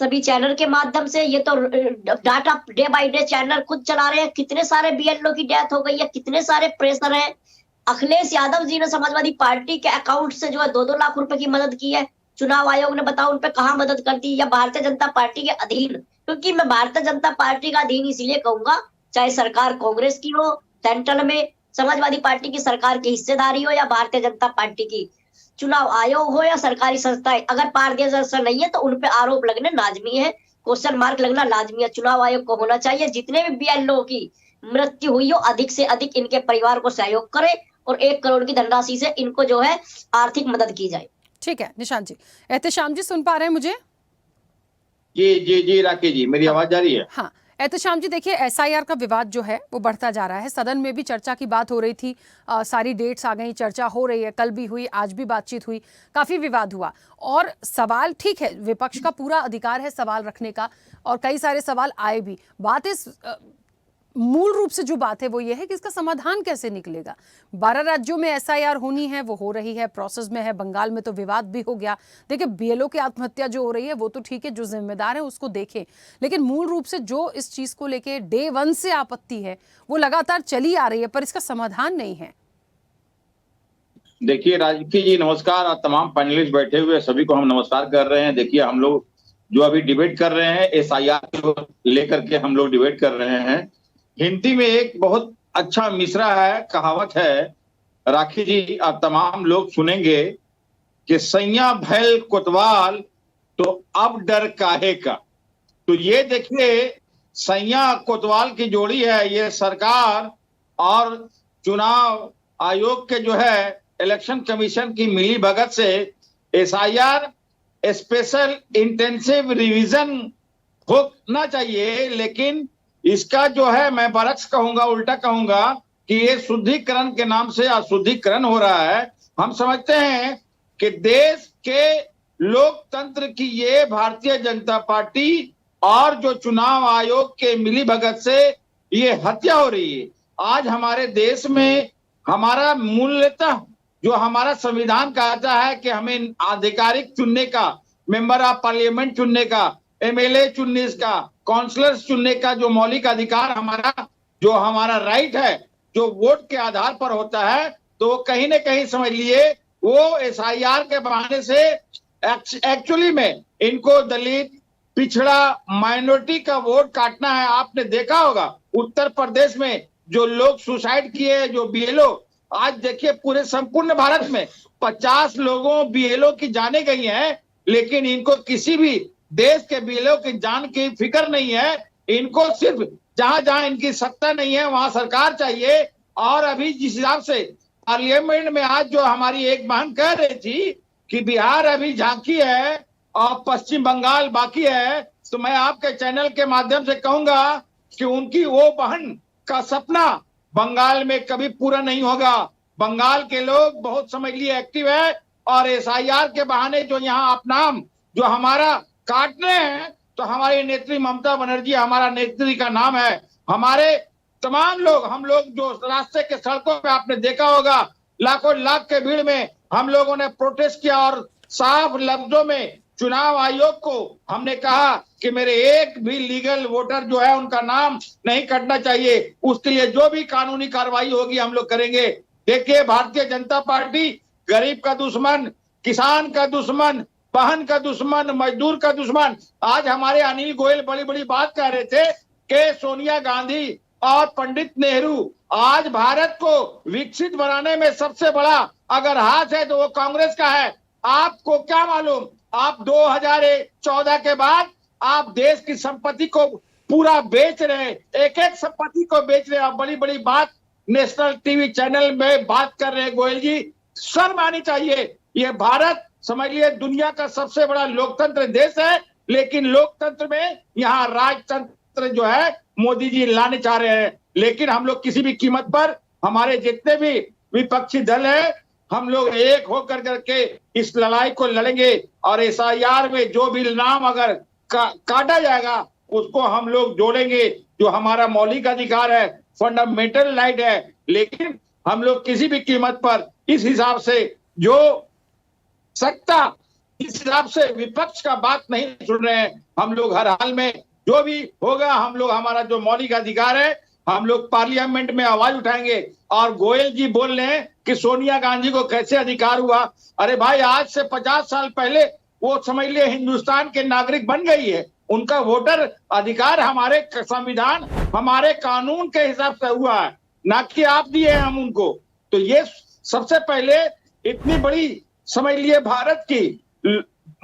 सभी चैनल के माध्यम से, ये तो data day by day channel खुद चला रहे हैं, कितने सारे बीएलओ की डेथ हो गई है, कितने सारे प्रेशर है। अखिलेश यादव जी ने समाजवादी पार्टी के अकाउंट से जो है 2-2 लाख रुपए की मदद की है। चुनाव आयोग ने बताओ उन पे कहाँ मदद कर दी, या भारतीय जनता पार्टी के अधीन। क्योंकि मैं भारतीय जनता पार्टी का अधीन इसलिए कहूंगा, चाहे सरकार कांग्रेस की हो, सेंट्रल में समाजवादी पार्टी की सरकार की हिस्सेदारी हो, या भारतीय जनता पार्टी की चुनाव आयोग हो, या सरकारी संस्थाएं, अगर पारदर्शिता नहीं है तो उन पे आरोप लगने लाजमी है, क्वेश्चन मार्क लगना लाजमी है। चुनाव आयोग को होना चाहिए जितने भी बीएलओ की मृत्यु हुई हो अधिक से अधिक इनके परिवार को सहयोग करे और 1 करोड़ की धनराशि से इनको जो है आर्थिक मदद की जाए। ठीक है निशांत जी। एहतेशाम जी सुन पा रहे हैं मुझे? जी राकेश जी, मेरी आवाज जा रही है? हाँ एहतेशाम जी, देखिए एसआईआर का विवाद जो है वो बढ़ता जा रहा है। सदन में भी चर्चा की बात हो रही थी, सारी डेट्स आ गई, चर्चा हो रही है, कल भी हुई, आज भी बातचीत हुई, काफ़ी विवाद हुआ। और सवाल ठीक है, विपक्ष का पूरा अधिकार है सवाल रखने का, और कई सारे सवाल आए भी। बात इस मूल रूप से जो बात है वो ये है कि इसका समाधान कैसे निकलेगा। 12 राज्यों में एसआईआर होनी है, वो हो रही है, प्रोसेस में है। बंगाल में तो विवाद भी हो गया। देखिए बीएलओ की आत्महत्या जो हो रही है वो तो ठीक है, जो जिम्मेदार है उसको देखें, लेकिन मूल रूप से जो इस चीज को लेके डे 1 से आपत्ति है वो लगातार चली आ रही है, पर इसका समाधान नहीं है। देखिए राजकीय जी नमस्कार, और तमाम पैनलिस्ट बैठे हुए सभी को हम नमस्कार कर रहे हैं। देखिए हम लोग जो अभी डिबेट कर रहे हैं एसआईआर को लेकर के हम लोग डिबेट कर रहे हैं। हिंदी में एक बहुत अच्छा मिसरा है, कहावत है राखी जी, आप तमाम लोग सुनेंगे कि सैया भैल कोतवाल तो अब डर काहे का। तो ये देखिए सैया कोतवाल की जोड़ी है, ये सरकार और चुनाव आयोग के जो है इलेक्शन कमीशन की मिली भगत से एसआईआर स्पेशल इंटेंसिव रिवीजन होना चाहिए, लेकिन इसका जो है मैं बरक्स कहूंगा, उल्टा कहूंगा कि ये शुद्धिकरण के नाम से अशुद्धिकरण हो रहा है। हम समझते हैं कि देश के लोकतंत्र की ये भारतीय जनता पार्टी और जो चुनाव आयोग के मिली भगत से ये हत्या हो रही है। आज हमारे देश में हमारा मूल्यतः जो हमारा संविधान कहता है कि हमें आधिकारिक चुनने का, मेंबर ऑफ पार्लियामेंट चुनने का, एमएलए चुनने का, काउंसलर्स चुनने का जो मौलिक अधिकार हमारा राइट है, जो वोट के आधार पर होता है, तो कहीं न कहीं समझ लिए वो एसआईआर के बहाने से एक्चुअली में इनको दलित, पिछड़ा, माइनॉरिटी का वोट काटना है। आपने देखा होगा उत्तर प्रदेश में जो लोग सुसाइड किए, जो बीएलओ, आज देखिए पूरे संपूर्ण भारत में 50 लोगों बीएलओ की जाने गई हैं, लेकिन इनको किसी भी देश के बीएलओ की जान की फिक्र नहीं है। इनको सिर्फ जहां जहां इनकी सत्ता नहीं है वहां सरकार चाहिए। और अभी जिस हिसाब से पार्लियामेंट में आज जो हमारी एक बहन कह रही थी कि बिहार अभी झांकी है और पश्चिम बंगाल बाकी है, तो मैं आपके चैनल के माध्यम से कहूंगा कि उनकी वो बहन का सपना बंगाल में कभी पूरा नहीं होगा। बंगाल के लोग बहुत समझ लिए एक्टिव है और एसआईआर के बहाने जो यहाँ आप नाम जो हमारा काटने हैं, तो हमारी नेत्री ममता बनर्जी हमारा नेत्री का नाम है। हमारे तमाम लोग, हम लोग जो रास्ते के सड़कों पे आपने देखा होगा लाखों लाख के भीड़ में हम लोगों ने प्रोटेस्ट किया और साफ लफ्जों में चुनाव आयोग को हमने कहा कि मेरे एक भी लीगल वोटर जो है उनका नाम नहीं कटना चाहिए। उसके लिए जो भी कानूनी कार्रवाई होगी हम लोग करेंगे। देखिए भारतीय जनता पार्टी गरीब का दुश्मन, किसान का दुश्मन, बहन का दुश्मन, मजदूर का दुश्मन। आज हमारे अनिल गोयल बड़ी बड़ी बात कह रहे थे कि सोनिया गांधी और पंडित नेहरू आज भारत को विकसित बनाने में सबसे बड़ा अगर हाथ है तो वो कांग्रेस का है। आपको क्या मालूम, आप 2014 के बाद आप देश की संपत्ति को पूरा बेच रहे हैं, एक एक संपत्ति को बेच रहे हैं। आप बड़ी बड़ी बात नेशनल टीवी चैनल में बात कर रहे हैं। गोयल जी, शर्म आनी चाहिए। ये भारत समझ लिए दुनिया का सबसे बड़ा लोकतंत्र देश है, लेकिन लोकतंत्र में यहाँ राजतंत्र जो है मोदी जी लाने चाह रहे हैं। लेकिन हम लोग किसी भी कीमत पर, हमारे जितने भी विपक्षी दल है, हम लोग एक होकर करके इस लड़ाई को लड़ेंगे और एसआईआर में जो भी नाम अगर काटा जाएगा उसको हम लोग जोड़ेंगे। जो हमारा मौलिक अधिकार है, फंडामेंटल राइट है, लेकिन हम लोग किसी भी कीमत पर इस हिसाब से जो सत्ता, इस हिसाब से विपक्ष का बात नहीं सुन रहे हैं। हम लोग हर हाल में जो भी होगा, हम लोग हमारा जो मौलिक अधिकार है हम लोग पार्लियामेंट में आवाज उठाएंगे। और गोयल जी बोल रहे हैं कि सोनिया गांधी को कैसे अधिकार हुआ। अरे भाई, आज से 50 साल पहले वो समझ लिए हिंदुस्तान के नागरिक बन गई है। उनका वोटर अधिकार हमारे संविधान, हमारे कानून के हिसाब से हुआ है, ना कि आप दिए हैं हम उनको। तो ये सबसे पहले इतनी बड़ी समझ लिए भारत की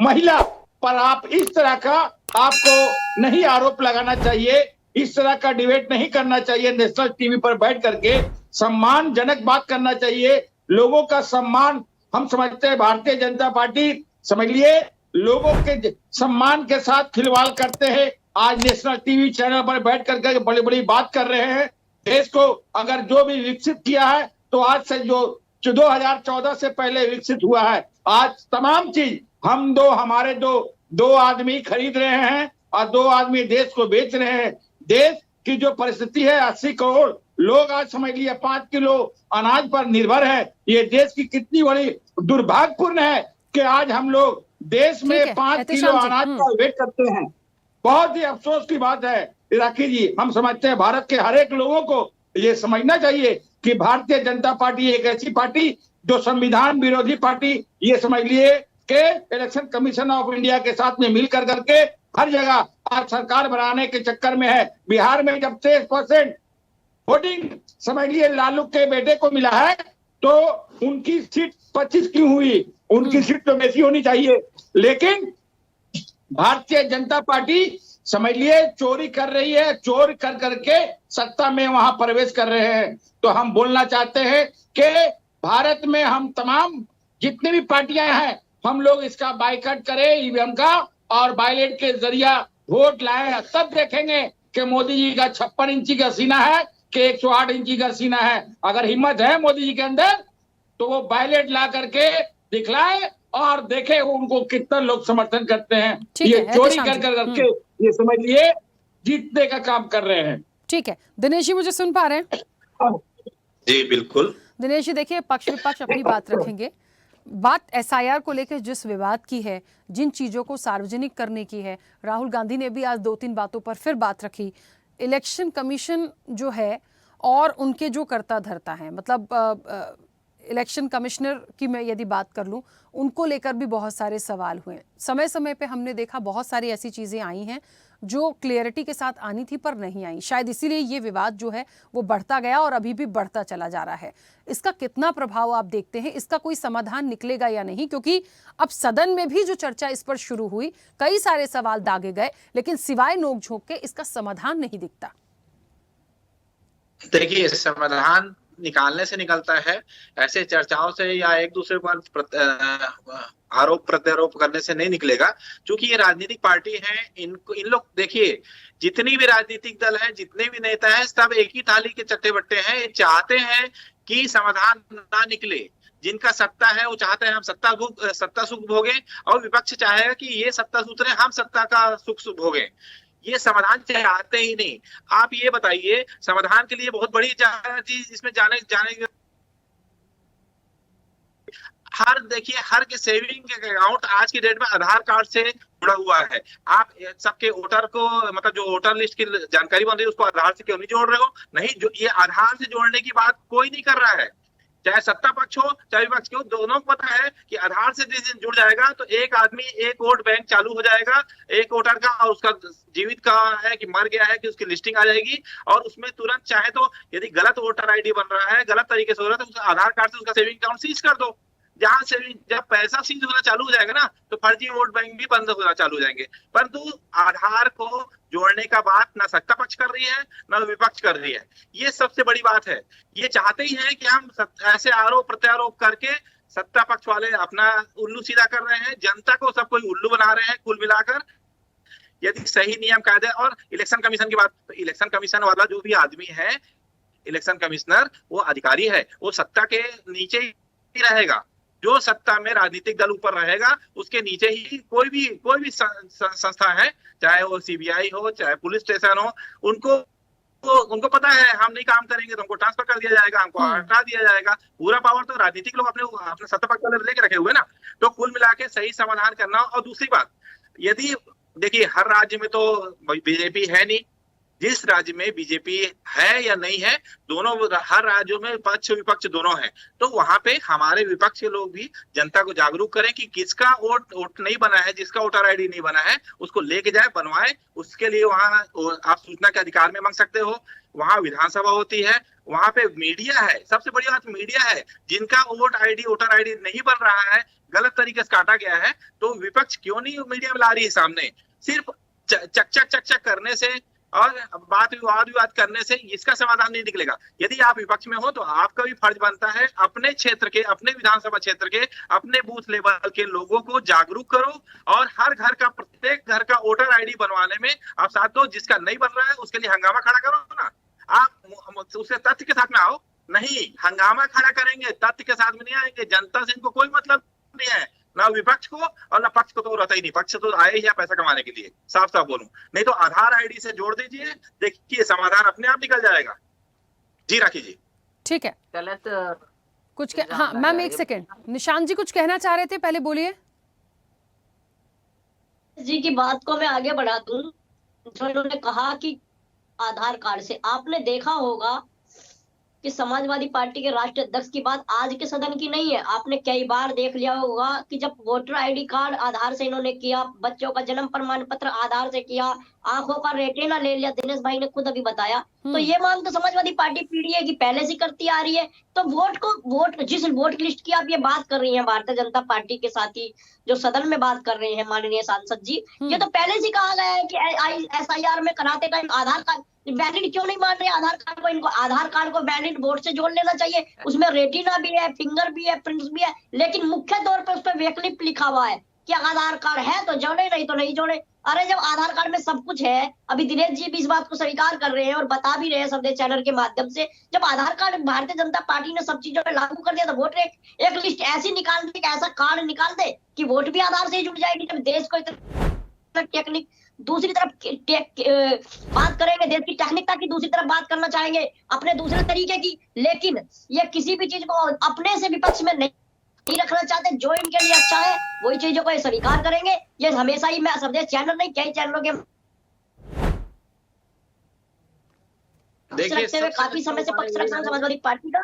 महिला पर आप इस तरह का आपको नहीं आरोप लगाना चाहिए, इस तरह का डिबेट नहीं करना चाहिए। नेशनल टीवी पर बैठ करके सम्मानजनक बात करना चाहिए। लोगों का सम्मान हम समझते हैं भारतीय जनता पार्टी समझ लिए लोगों के सम्मान के साथ खिलवाड़ करते हैं। आज नेशनल टीवी चैनल पर बैठ करके बड़ी बड़ी बात कर रहे हैं। देश को अगर जो भी विकसित किया है तो आज से जो 2014 से पहले विकसित हुआ है, आज तमाम चीज हम हमारे दो आदमी खरीद रहे हैं और 2 आदमी देश को बेच रहे हैं। देश की जो परिस्थिति है, 80 करोड़ लोग आज समझ लिए 5 किलो अनाज पर निर्भर है। ये देश की कितनी बड़ी दुर्भाग्यपूर्ण है कि आज हम लोग देश में 5 किलो अनाज का वेट करते हैं। बहुत ही अफसोस की बात है राखी जी। हम समझते हैं भारत के हर एक लोगों को ये समझना चाहिए कि भारतीय जनता पार्टी एक ऐसी पार्टी जो संविधान विरोधी पार्टी, ये समझ लिए कि इलेक्शन कमीशन ऑफ इंडिया के साथ में मिलकर करके हर जगह आज सरकार बनाने के चक्कर में है। बिहार में जब 23% वोटिंग समझ लिए लालू के बेटे को मिला है, तो उनकी सीट 25 क्यों हुई? उनकी सीट तो वैसी होनी चाहिए। लेकिन भारतीय जनता पार्टी समझ लिए चोरी कर रही है, चोर कर करके सत्ता में वहां प्रवेश कर रहे हैं। तो हम बोलना चाहते हैं कि भारत में हम तमाम जितनी भी पार्टियां हैं, हम लोग इसका बाइकआउट करें ईवीएम का और बैलेट के जरिया वोट लाए। तब देखेंगे कि मोदी जी का 56 इंची का सीना है कि 108 इंची का सीना है। अगर हिम्मत है मोदी जी के अंदर तो वो बैलेट ला करके दिखलाए और देखे उनको कितना लोग समर्थन करते हैं। ये चोरी कर करके ये समझ लिए जीतने का काम कर रहे हैं। ठीक है दिनेश जी, मुझे सुन पा रहे हैं? जी बिल्कुल। दिनेश जी देखिए, पक्ष विपक्ष अपनी बात रखेंगे। बात एसआईआर को लेकर जिस विवाद की है, जिन चीजों को सार्वजनिक करने की है, राहुल गांधी ने भी आज 2-3 बातों पर फिर बात रखी। इलेक्शन कमीशन जो है और उनके जो कर्ता धर्ता हैं, मतलब इलेक्शन कमिश्नर की मैं यदि बात कर लूं, उनको लेकर भी बहुत सारे सवाल हुए। समय समय पे हमने देखा बहुत सारी ऐसी चीज़ें आई हैं जो क्लियरिटी के साथ आनी थी पर नहीं आई। शायद इसीलिए ये विवाद जो है वो बढ़ता गया और अभी भी बढ़ता चला जा रहा है। इसका कितना प्रभाव आप देखते हैं? इसका कोई समाधान निकलेगा या नहीं? क्योंकि अब सदन में भी जो चर्चा इस पर शुरू हुई, कई सारे सवाल दागे गए, लेकिन सिवाय नोक-झोंक के इसका समाधान नहीं दिखता। देखिए, समाधान निकालने से निकलता है, ऐसे चर्चाओं से या एक दूसरे पर आरोप प्रत्यारोप करने से नहीं निकलेगा। क्योंकि ये राजनीतिक पार्टी है, इन लोग देखिए, जितनी भी राजनीतिक दल है, जितने भी नेता हैं, सब एक ही थाली के चट्टे बट्टे हैं। ये चाहते हैं कि समाधान ना निकले। जिनका सत्ता है वो चाहते हैं हम सत्ता सुख भोगे, और विपक्ष चाहेगा कि ये सत्ता सूत्रे, हम सत्ता का सुख भोगे। ये समाधान चाहते ही नहीं। आप ये बताइए, समाधान के लिए बहुत बड़ी चीज इसमें जाने देखिए, हर के सेविंग अकाउंट आज की डेट में आधार कार्ड से जुड़ा हुआ है। आप सबके वोटर को, मतलब जो वोटर लिस्ट की जानकारी बन रही है, उसको आधार से क्यों नहीं जोड़ रहे हो? नहीं, जो ये आधार से जोड़ने की बात कोई नहीं कर रहा है, चाहे सत्ता पक्ष हो चाहे विपक्ष हो। दोनों को पता है कि आधार से जिस दिन जुड़ जाएगा तो एक आदमी एक वोट बैंक चालू हो जाएगा एक वोटर का, और उसका जीवित का है कि मर गया है कि उसकी लिस्टिंग आ जाएगी, और उसमें तुरंत चाहे तो यदि गलत वोटर आईडी बन रहा है, गलत तरीके से हो रहा है, तो उसका आधार कार्ड से उसका सेविंग अकाउंट सीज कर दो। जहां से जब पैसा सीज होना चालू हो जाएगा ना, तो फर्जी वोट बैंक भी बंद होना चालू हो जाएंगे। परंतु आधार को जोड़ने का बात ना सत्ता पक्ष कर रही है ना विपक्ष कर रही है। ये सबसे बड़ी बात है। ये चाहते ही हैं कि हम ऐसे आरोप प्रत्यारोप करके सत्ता पक्ष वाले अपना उल्लू सीधा कर रहे हैं, जनता को सब कोई उल्लू बना रहे हैं कुल मिलाकर। यदि सही नियम कायदे, और इलेक्शन कमीशन की बात, तो इलेक्शन कमीशन वाला जो भी आदमी है, इलेक्शन कमिश्नर, वो अधिकारी है, वो सत्ता के नीचे ही रहेगा। जो सत्ता में राजनीतिक दल ऊपर रहेगा, उसके नीचे ही कोई भी संस्था है, चाहे वो सीबीआई हो चाहे पुलिस स्टेशन हो, उनको पता है हम नहीं काम करेंगे तो हमको ट्रांसफर कर दिया जाएगा, हमको हटा दिया जाएगा। पूरा पावर तो राजनीतिक लोग अपने सत्ता पक्ष वाले लेके रखे हुए ना। तो कुल मिला के सही समाधान करना। और दूसरी बात, यदि देखिए, हर राज्य में तो बीजेपी है नहीं, जिस राज्य में बीजेपी है या नहीं है, दोनों, हर राज्यों में पक्ष विपक्ष दोनों है, तो वहां पे हमारे विपक्ष के लोग भी जनता को जागरूक करें कि किसका वोट नहीं बना है, जिसका वोटर आईडी नहीं बना है, उसको लेके जाए, बनवाए। उसके लिए वहां आप सूचना के अधिकार में मांग सकते हो, वहां विधानसभा होती है, वहां पे मीडिया है। सबसे बड़ी बात मीडिया है। जिनका वोटर आईडी नहीं बन रहा है, गलत तरीके से काटा गया है, तो विपक्ष क्यों नहीं मीडिया में ला रही है सामने? सिर्फ चक करने से और विवाद करने से इसका समाधान नहीं निकलेगा। यदि आप विपक्ष में हो तो आपका भी फर्ज बनता है अपने क्षेत्र के, अपने विधानसभा क्षेत्र के, अपने बूथ लेवल के लोगों को जागरूक करो, और हर घर का, प्रत्येक घर का वोटर आईडी बनवाने में आप साथ दो। जिसका नहीं बन रहा है उसके लिए हंगामा खड़ा करो ना। आप उससे तथ्य के साथ में आओ। नहीं, हंगामा खड़ा करेंगे, तथ्य के साथ में नहीं आएंगे। जनता से इनको कोई मतलब नहीं है, ना विपक्ष को और ना पक्ष को, तो रहता ही नहीं। पक्ष तो आए ही है पैसा कमाने के लिए, साफ साफ बोलूं। नहीं तो आधार आईडी से जोड़ दीजिए, देखिए समाधान अपने आप निकल जाएगा। जी राखी जी, ठीक है। गलत कुछ हाँ मैम, एक सेकेंड, निशांत जी कुछ कहना चाह रहे थे, पहले बोलिए। जी की बात को मैं आगे बढ़ा दूं। जो इन्होंने कहा कि आधार कार्ड से, आपने देखा होगा कि समाजवादी पार्टी के राष्ट्रीय अध्यक्ष की बात आज के सदन की नहीं है। आपने कई बार देख लिया होगा कि जब वोटर आईडी कार्ड आधार से इन्होंने किया, बच्चों का जन्म प्रमाण पत्र आधार से किया, आंखों का रेटिना ले लिया, दिनेश भाई ने खुद अभी बताया। तो ये मांग तो समाजवादी पार्टी पीडीए की पहले से करती आ रही है। तो जिस वोट लिस्ट की आप ये बात कर रही हैं, भारतीय जनता पार्टी के साथी जो सदन में बात कर रहे हैं माननीय सांसद जी, ये तो पहले से कहा गया है कि एसआईआर में कराते टाइम आधार कार्ड वैलिड क्यों नहीं मान रहे आधार कार्ड को? इनको आधार कार्ड को वैलिड वोट से जोड़ लेना चाहिए। उसमें रेटिना भी है, फिंगर भी है, प्रिंट्स भी है, लेकिन मुख्य तौर पर उस पर वैकल्पिक लिखा हुआ है कि आधार कार्ड है तो जोड़े, नहीं तो नहीं जोड़े। अरे जब आधार कार्ड में सब कुछ है, अभी दिनेश जी भी इस बात को स्वीकार कर रहे हैं और बता भी रहे हैं संदेश चैनल के माध्यम से, जब आधार कार्ड भारतीय जनता पार्टी ने सब चीजों में लागू कर दिया तो वोटर एक लिस्ट ऐसी निकाल दे, ऐसा कार्ड निकाल दे कि वोट भी आधार से ही जुड़ जाएगी। जब देश को टेक्निक दूसरी तरफ बात करेंगे, देश की टेक्निकता की दूसरी तरफ बात करना चाहेंगे, अपने दूसरे तरीके की, लेकिन ये किसी भी चीज को अपने से विपक्ष में नहीं रखना चाहते। जो इनके लिए अच्छा है वही चीजों को ये स्वीकार करेंगे। ये हमेशा ही, मैं संदेश चैनल नहीं, कई चैनलों के रखते हुए काफी समय से पक्ष रखा हूं समाजवादी पार्टी का,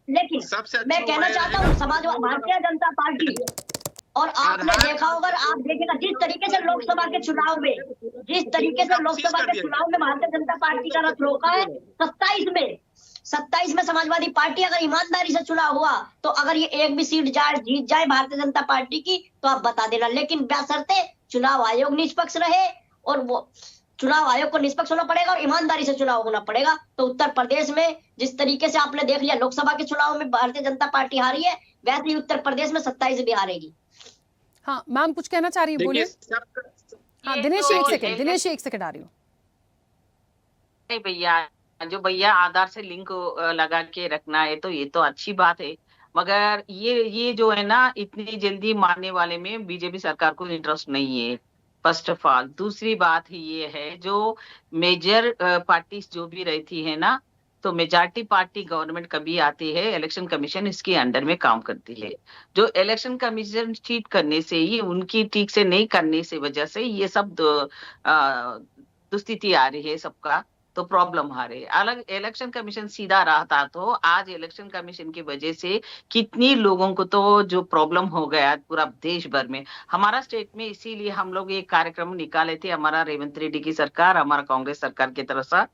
लेकिन मैं कहना चाहता हूँ समाजवादी भारतीय जनता पार्टी, और आपने देखा होगा, आप देखेगा जिस तरीके से लोकसभा के चुनाव में, जिस तरीके से लोकसभा के चुनाव में भारतीय जनता पार्टी का रथ रोका है, 27 में समाजवादी पार्टी अगर ईमानदारी से चुनाव हुआ तो अगर ये एक भी सीट जीत जाए भारतीय जनता पार्टी की तो आप बता देना, लेकिन बशर्ते चुनाव आयोग निष्पक्ष रहे, और वो चुनाव आयोग को निष्पक्ष होना पड़ेगा और ईमानदारी से चुनाव होना पड़ेगा। तो उत्तर प्रदेश में जिस तरीके से आपने देख लिया लोकसभा के चुनाव में भारतीय जनता पार्टी हारी है, वैसे ही उत्तर प्रदेश में 27 भी हारेगी। हाँ मैम कुछ कहना चाह रही है, बोलिए। हाँ दिनेश एक सेकंड आ रही हूँ। नहीं भैया, जो भैया आधार से लिंक लगा के रखना है तो ये तो अच्छी बात है, मगर ये जो है ना इतनी जल्दी मानने वाले में बीजेपी सरकार को इंटरेस्ट नहीं है, फर्स्ट ऑफ ऑल। दूसरी बात ये है, जो मेजर पार्टीज जो भी रहती है ना, तो मेजॉरिटी पार्टी गवर्नमेंट कभी आती है, इलेक्शन कमीशन इसके अंडर में काम करती है। जो इलेक्शन कमीशन चीट करने से ही, उनकी ठीक से नहीं करने से वजह से ये सब दुस्थिति आ रही है सबका, तो प्रॉब्लम आ रही है। अलग इलेक्शन कमीशन सीधा रहता तो आज इलेक्शन कमीशन की वजह से कितनी लोगों को तो जो प्रॉब्लम हो गया पूरा देश भर में, हमारा स्टेट में। इसीलिए हम लोग एक कार्यक्रम निकाले थे, हमारा रेवंत रेड्डी की सरकार, हमारा कांग्रेस सरकार की तरफ से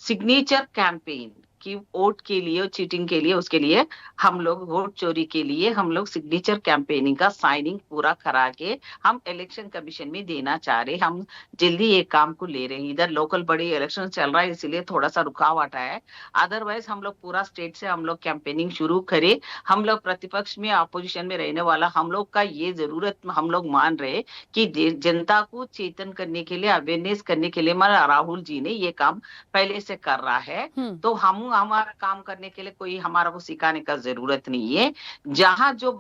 सिग्नेचर कैंपेन कि वोट के लिए और चीटिंग के लिए, उसके लिए हम लोग वोट चोरी के लिए हम लोग सिग्नेचर कैंपेनिंग का साइनिंग पूरा करा के हम इलेक्शन कमीशन में देना चाह रहे। हम जल्दी एक काम को ले रहे हैं। इधर लोकल बड़ी इलेक्शन चल रहा है इसलिए थोड़ा सा रुकावट है, अदरवाइज हम लोग पूरा स्टेट से हम लोग कैंपेनिंग शुरू करें। हम लोग प्रतिपक्ष में अपोजिशन में रहने वाला हम लोग का ये जरूरत हम लोग मान रहे कि जनता को चेतन करने के लिए, अवेयरनेस करने के लिए हमारा राहुल जी ने ये काम पहले से कर रहा है, तो हम हमारा काम करने के लिए कोई हमारा को सिखाने का जरूरत नहीं है। जहां जो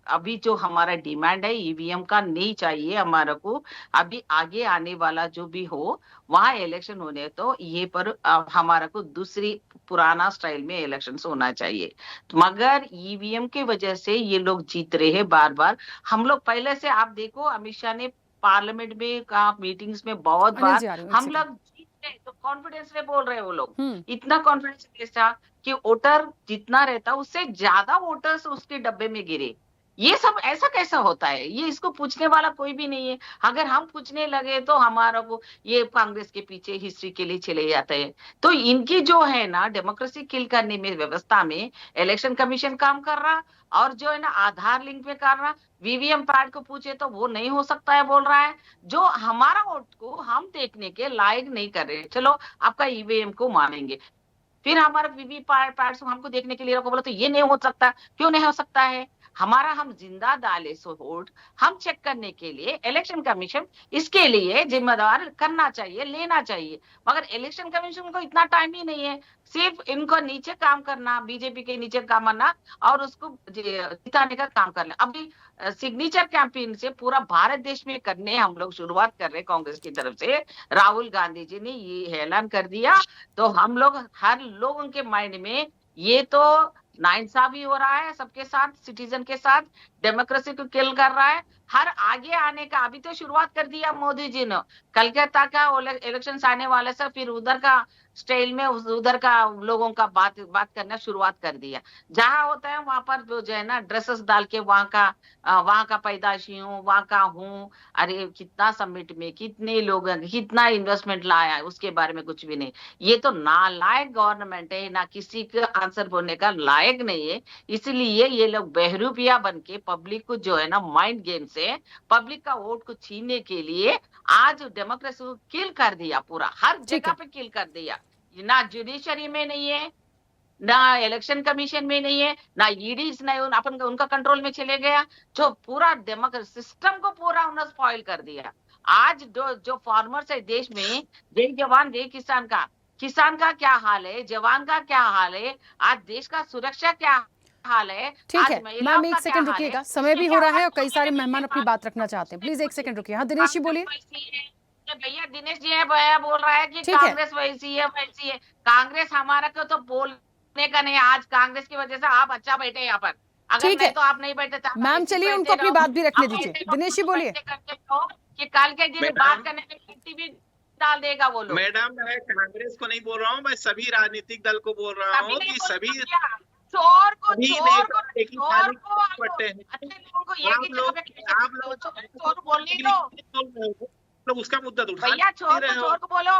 अभी जो हमारा डिमांड है ईवीएम का नहीं चाहिए हमारा को, अभी आगे आने वाला जो भी हो वहां इलेक्शन होने तो ये पर हमारा को दूसरी पुराना स्टाइल में इलेक्शन होना चाहिए, मगर ईवीएम की वजह से ये लोग जीत रहे हैं बार बार। हम लोग पहले से आप देखो अमित शाह ने पार्लियामेंट में का मीटिंग्स में बहुत बार हम लोग तो कॉन्फिडेंस में बोल रहे हैं वो लोग, इतना कॉन्फिडेंस के साथ कि वोटर जितना रहता उससे ज्यादा वोटर्स उसके डब्बे में गिरे। ये सब ऐसा कैसा होता है, ये इसको पूछने वाला कोई भी नहीं है। अगर हम पूछने लगे तो हमारा वो ये कांग्रेस के पीछे हिस्ट्री के लिए चले जाते हैं। तो इनकी जो है ना डेमोक्रेसी किल करने में व्यवस्था में इलेक्शन कमीशन काम कर रहा, और जो है ना आधार लिंक पे कर रहा, वीवीएम पैड को पूछे तो वो नहीं हो सकता है बोल रहा है, जो हमारा वोट को हम देखने के लायक नहीं कर रहे। चलो आपका ईवीएम को मानेंगे, फिर हमारा वीवी पैड हमको देखने के लिए रखो, बोला तो ये नहीं हो सकता। क्यों नहीं हो सकता है? हमारा हम जिंदा डाले सो वोट हम चेक करने के लिए इलेक्शन कमीशन इसके लिए जिम्मेदार करना चाहिए, लेना चाहिए, मगर इलेक्शन कमीशन को इतना टाइम ही नहीं है। सिर्फ इनको नीचे काम करना, बीजेपी के नीचे काम करना और उसको जिताने का काम करना। अभी सिग्नेचर कैंपेन से पूरा भारत देश में करने हम लोग शुरुआत कर रहे कांग्रेस की तरफ से। राहुल गांधी जी ने ये ऐलान कर दिया तो हम लोग हर लोगों के माइंड में ये तो नाइंसाफी हो रहा है, सबके साथ सिटीजन के साथ डेमोक्रेसी को किल कर रहा है। हर आगे आने का अभी तो शुरुआत कर दिया मोदी जी ने, कलकत्ता का इलेक्शन आने वाले से फिर उधर का स्टाइल में उधर का लोगों का बात करना शुरुआत कर दिया। जहां होता है वहां पर जो है ना ड्रेसेस डाल के वहां का पैदाशी हूँ, वहां का हूँ। अरे कितना समिट में कितने लोग कितना इन्वेस्टमेंट लाया है उसके बारे में कुछ भी नहीं। ये तो नालायक गवर्नमेंट है, ना किसी का आंसर बोलने का लायक नहीं है। इसलिए ये लोग बहरूपिया बन के पब्लिक को जो है ना माइंड गेम से पब्लिक का वोट को छीनने के लिए आज डेमोक्रेसी को किल कर दिया, पूरा हर जगह पे किल कर दिया। ना जुडिशरी में नहीं है, ना इलेक्शन कमीशन में नहीं है, ना ईडी नहीं अपन उनका कंट्रोल में चले गया, जो पूरा डेमोक्रेसी सिस्टम को पूरा उन्होंने स्पॉइल कर दिया। आज जो फार्मर्स है देश में, जय जवान जय किसान का क्या हाल है, जवान का क्या हाल है, आज देश का सुरक्षा क्या हाल है। ठीक है मैम एक सेकंड रुकिएगा, समय भी हो रहा है और कई सारे मेहमान अपनी बात रखना चाहते हैं, प्लीज एक सेकंड रुकिए। हाँ दिनेश जी बोलिए। भैया दिनेश जी है भैया बोल रहा है कि ठीक है। कांग्रेस वैसी है। कांग्रेस हमारा को तो बोलने का नहीं है। आज कांग्रेस की वजह से आप अच्छा बैठे यहाँ पर, अगर ठीक नहीं है तो आप नहीं बैठते। तो आप मैम, ऐसे चलिए बैठे उनको अपनी रहो। बात भी रखने आप दीजिए। ऐसे दिनेश जी बोलिए। करते रहो कि कल के दिन बात करने में गिनती भी डाल देगा वो लोग। मैडम मैं कांग्रेस को नहीं बोल रहा हूँ, मैं सभी राजनीतिक दल को बोल रहा हूँ कि सभी चोर को सभी चोर नेता को एक ही चोर थाली को में बंटे हैं। अच्छे लोगों को एक ही जगह पे कैसे आप बोलो? लोग चोर बोलने दो लोग उसका मुद्दा तो उठा भैया। चोर रहे हो। को बोलो।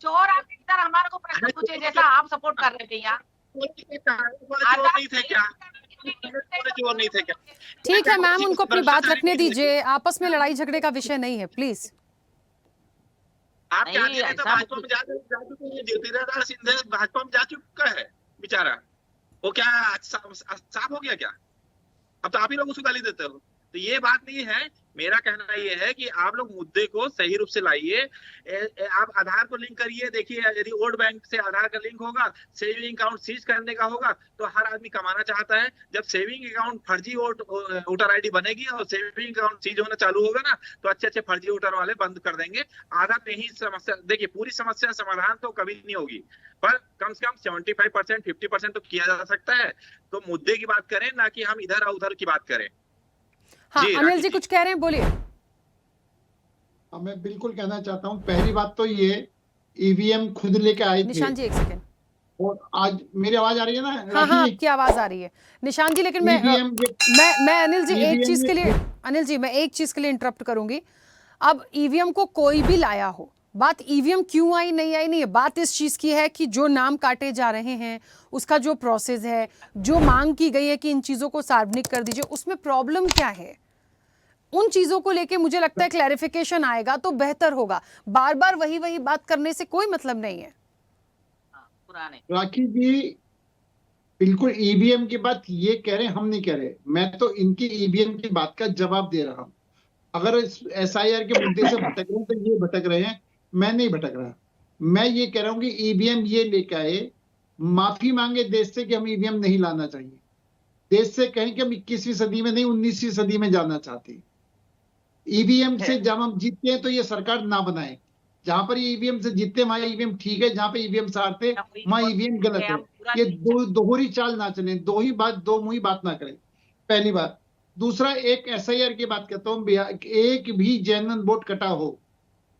चोर आप इधर हमारे को प्रश्न पूछे जैसा आप सपोर्ट कर रहे थे यहाँ। चोर नहीं थे क्या? चोर नहीं थे क्या? ठीक है मैम, उनको अपनी बात रखने दीजिए। आपस में लड़ाई झगड़े का विषय नहीं है, प्लीज। आप क्या नहीं, तो ऐसा भाजपा में जा चुके हैं। ज्योतिरादित्य सिंधिया भाजपा में जा चुका है बेचारा। वो क्या साफ हो गया क्या? अब तो आप ही लोग उसको गाली देते हो। तो ये बात नहीं है। मेरा कहना ये है कि आप लोग मुद्दे को सही रूप से लाइए। आप आधार को लिंक करिए। देखिए यदि वोट बैंक से आधार का लिंक होगा, सेविंग अकाउंट सीज करने का होगा, तो हर आदमी कमाना चाहता है। जब सेविंग अकाउंट फर्जी वोटर आईडी बनेगी और सेविंग अकाउंट सीज होना चालू होगा ना, तो अच्छे अच्छे फर्जी वोटर वाले बंद कर देंगे। आधा में ही समस्या, देखिए पूरी समस्या समाधान तो कभी नहीं होगी, पर कम से कम 75% 50% तो किया जा सकता है। तो मुद्दे की बात करें, ना कि हम इधर उधर की बात करें। हाँ अनिल जी कुछ कह रहे हैं, बोलिए। मैं बिल्कुल कहना चाहता हूँ, पहली बात तो ये ईवीएम खुद लेके आए थे। निशान जी एक सेकंड। और आज मेरी आवाज आ रही है ना? हाँ हाँ आपकी आवाज आ रही है निशान जी, लेकिन मैं अनिल जी एक चीज के लिए, अनिल जी मैं एक चीज के लिए इंटरप्ट करूंगी। अब ईवीएम को कोई भी लाया हो, बात ईवीएम क्यों आई नहीं आई नहीं है, बात इस चीज की है कि जो नाम काटे जा रहे हैं, उसका जो प्रोसेस है, जो मांग की गई है कि इन चीजों को सार्वजनिक कर दीजिए, उसमें प्रॉब्लम क्या है? उन चीजों को लेके मुझे लगता है क्लैरिफिकेशन आएगा तो बेहतर होगा। बार बार वही बात करने से कोई मतलब नहीं है। राखी जी बिल्कुल ईवीएम की बात ये कह रहे हैं, हम नहीं कह रहे। मैं तो इनकी ईवीएम की बात का जवाब दे रहा हूं। अगर एसआईआर के मुद्दे से भटक रहे हैं तो ये भटक रहे हैं, मैं नहीं भटक रहा। मैं ये कह रहा हूं कि ईवीएम ये लेके आए, माफी मांगे देश से कि हम ईवीएम नहीं लाना चाहिए। देश से कहें कि हम 21वीं सदी में नहीं 19वीं सदी में जाना चाहते। ईवीएम से जब हम जीतते हैं तो ये सरकार ना बनाए। जहां पर ईवीएम से जीतते वहां ईवीएम ठीक है, जहां पर ईवीएम से हारते वहां ईवीएम गलत है। ये दोहरी चाल ना चले, दो मुही बात ना करें, पहली बात। दूसरा, एक एसआईआर की बात करता हूँ, एक भी जेन्युइन वोट कटा हो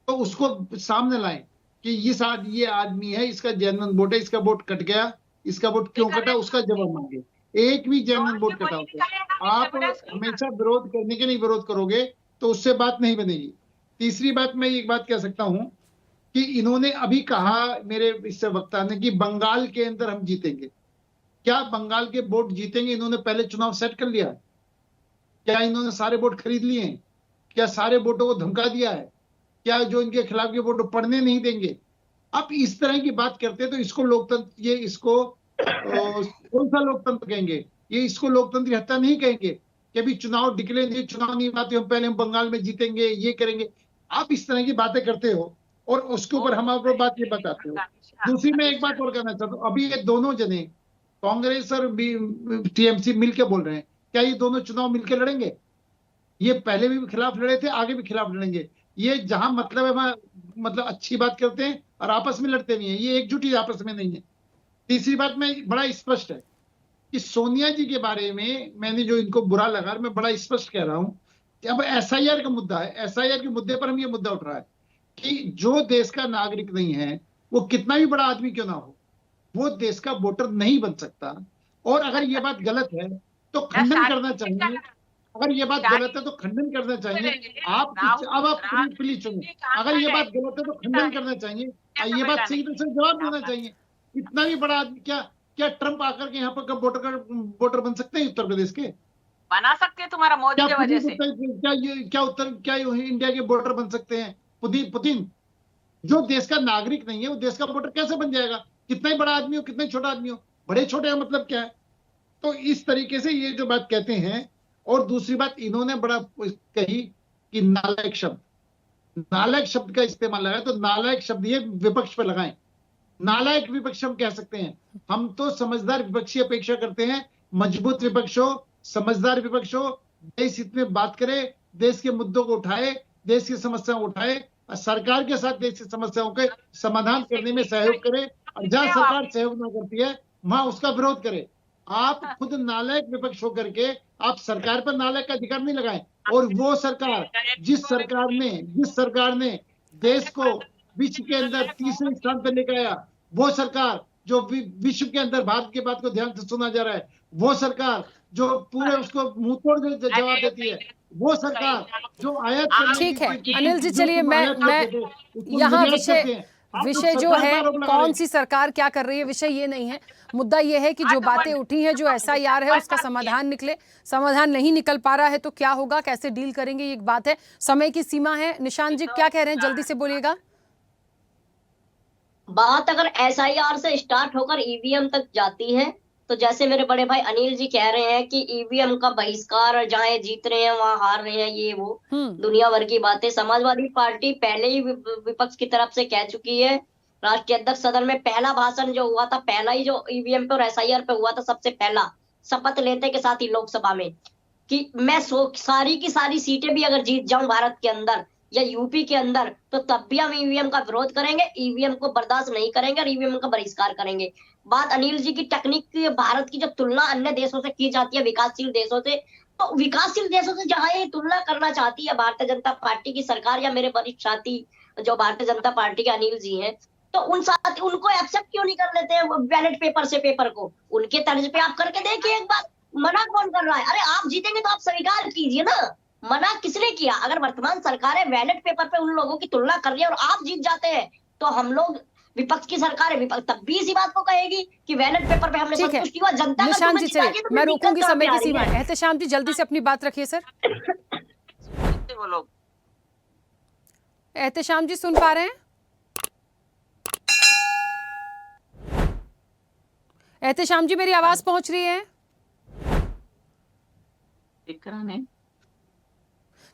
तो उसको सामने लाएं कि ये आदमी है, इसका जेन्युइन वोट है, इसका वोट कट गया, इसका वोट क्यों कटा, उसका जवाब मांगे। एक भी जेन्युइन वोट कटा हो। आप हमेशा विरोध करने के लिए विरोध करोगे तो उससे बात नहीं बनेगी। तीसरी बात, मैं एक बात कह सकता हूं कि इन्होंने अभी कहा मेरे इससे वक्ता ने कि बंगाल के अंदर हम जीतेंगे। क्या बंगाल के वोट जीतेंगे? इन्होंने पहले चुनाव सेट कर लिया है? क्या इन्होंने सारे वोट खरीद लिए हैं? क्या सारे वोटों को धमका दिया है? क्या जो इनके खिलाफ के वोट पढ़ने नहीं देंगे? आप इस तरह की बात करते हैं तो इसको लोकतंत्र, ये इसको कौन सा लोकतंत्र कहेंगे? ये इसको लोकतंत्र हत्या नहीं कहेंगे कि अभी चुनाव निकले, चुनाव नहीं आते हम पहले हम बंगाल में जीतेंगे, ये करेंगे। आप इस तरह की बातें करते हो और उसके ऊपर हम आपको बात ये बताते हो। दूसरी मैं एक बात और कहना चाहता हूँ, अभी ये दोनों जने कांग्रेस और टीएमसी मिलकर बोल रहे हैं, क्या ये दोनों चुनाव मिलकर लड़ेंगे? ये पहले भी खिलाफ लड़े थे, आगे भी खिलाफ लड़ेंगे। ये जहां मतलब है वहां मतलब अच्छी बात करते हैं और आपस में लड़ते नहीं है, ये एकजुटी आपस में नहीं है। तीसरी बात में बड़ा स्पष्ट है कि सोनिया जी के बारे में मैंने जो इनको बुरा लगा, मैं बड़ा स्पष्ट कह रहा हूं कि अब एसआईआर का मुद्दा है, एसआईआर के मुद्दे पर हम ये मुद्दा उठ रहा है कि जो देश का नागरिक नहीं है, वो कितना भी बड़ा आदमी क्यों ना हो, वो देश का वोटर नहीं बन सकता। और अगर ये बात गलत है तो खंडन करना चाहिए। अगर ये बात गलत है तो खंडन करना चाहिए। आप अब आप प्लीज सुनिए, अगर ये बात गलत है तो खंडन करना चाहिए, ये बात सही तरह से जवाब देना चाहिए। इतना भी बड़ा आदमी क्या ट्रंप आकर के यहाँ पर वोटर बन सकते हैं उत्तर प्रदेश के? बना सकते हैं तुम्हारा मोदी की वजह से। क्या इंडिया के वोटर बन सकते हैं? पुतिन जो देश का नागरिक नहीं है वो देश का वोटर कैसे बन जाएगा? कितना ही बड़ा आदमी हो, कितना ही छोटा आदमी हो, बड़े छोटे का मतलब क्या है? तो इस तरीके से ये जो बात कहते हैं। और दूसरी बात इन्होंने बड़ा कही कि नालायक शब्द का इस्तेमाल लगाए, तो नालायक शब्द ये विपक्ष पर लगाएं। नालायक विपक्ष हम कह सकते हैं, हम तो समझदार विपक्ष की अपेक्षा करते हैं। मजबूत विपक्ष हो, समझदार विपक्ष हो, देश हित में बात करे, देश के मुद्दों को उठाए, देश की समस्याओं उठाए, सरकार के साथ देश की समस्याओं के समाधान करने में सहयोग करे, और जहां सरकार सहयोग ना करती है वहां उसका विरोध करे। आप खुद नालायक विपक्ष होकर के आप सरकार पर नालायक का अधिकार नहीं लगाएं। और वो सरकार जिस सरकार ने देश को विश्व के अंदर तीसरे स्थान पर लेकर आया, वो सरकार जो विश्व के अंदर भारत की बात को ध्यान से सुना जा रहा है, वो सरकार जो पूरे उसको मुंहतोड़ जवाब देती है, वो सरकार जो आयात ठीक है अनिल जी, चलिए मैं यहाँ विषय जो है कौन सी सरकार क्या कर रही है विषय ये नहीं है। मुद्दा ये है कि जो बातें उठी हैं, जो SIR है उसका समाधान निकले, समाधान नहीं निकल पा रहा है तो क्या होगा, कैसे डील करेंगे, ये एक बात है। समय की सीमा है। निशांत जी क्या कह रहे हैं, जल्दी से बोलिएगा। बात अगर SIR से स्टार्ट होकर EVM तक जाती है तो जैसे मेरे बड़े भाई अनिल जी कह रहे हैं कि EVM का बहिष्कार, जहाँ जीत रहे हैं वहां हार रहे हैं, ये वो दुनिया भर की बातें समाजवादी पार्टी पहले ही विपक्ष की तरफ से कह चुकी है। राष्ट्रीय अध्यक्ष सदन में पहला भाषण जो हुआ था, पहला ही जो EVM पे और SIR पे हुआ था, सबसे पहला शपथ लेते के साथ ही लोकसभा में कि मैं सारी की सारी सीटें भी अगर जीत जाऊं भारत के अंदर या यूपी के अंदर तो तब भी हम EVM का विरोध करेंगे, EVM को बर्दाश्त नहीं करेंगे और EVM का बहिष्कार करेंगे। बात अनिल जी की टेक्निक की, भारत की जब तुलना अन्य देशों से की जाती है, विकासशील देशों से, तो विकासशील देशों से जहां ये तुलना करना चाहती है भारतीय जनता पार्टी की सरकार या मेरे वरिष्ठ साथी जो भारतीय जनता पार्टी के अनिल जी हैं, तो उनको एक्सेप्ट क्यों नहीं कर लेते हैं बैलेट पेपर से पेपर को? उनके तर्ज पे आप करके देखिए एक बार। मना कौन कर रहा है? अरे आप जीतेंगे तो आप स्वीकार कीजिए ना, मना किसने किया? अगर वर्तमान सरकारें बैलेट पेपर पे उन लोगों की तुलना कर रही है और आप जीत जाते हैं तो हम लोग विपक्ष की सरकार है, विपक्ष तब भी इसी बात को कहेगी कि बैलेट पेपर पे हमने संतुष्टि हुआ, जनता का निशांत जी चलिए मैं रोकूंगी समय की सीमा। है। एहतेशाम जी जल्दी से अपनी बात रखिए सर। एहतेशाम जी सुन पा रहे हैं? एहतेशाम जी मेरी आवाज पहुंच रही है?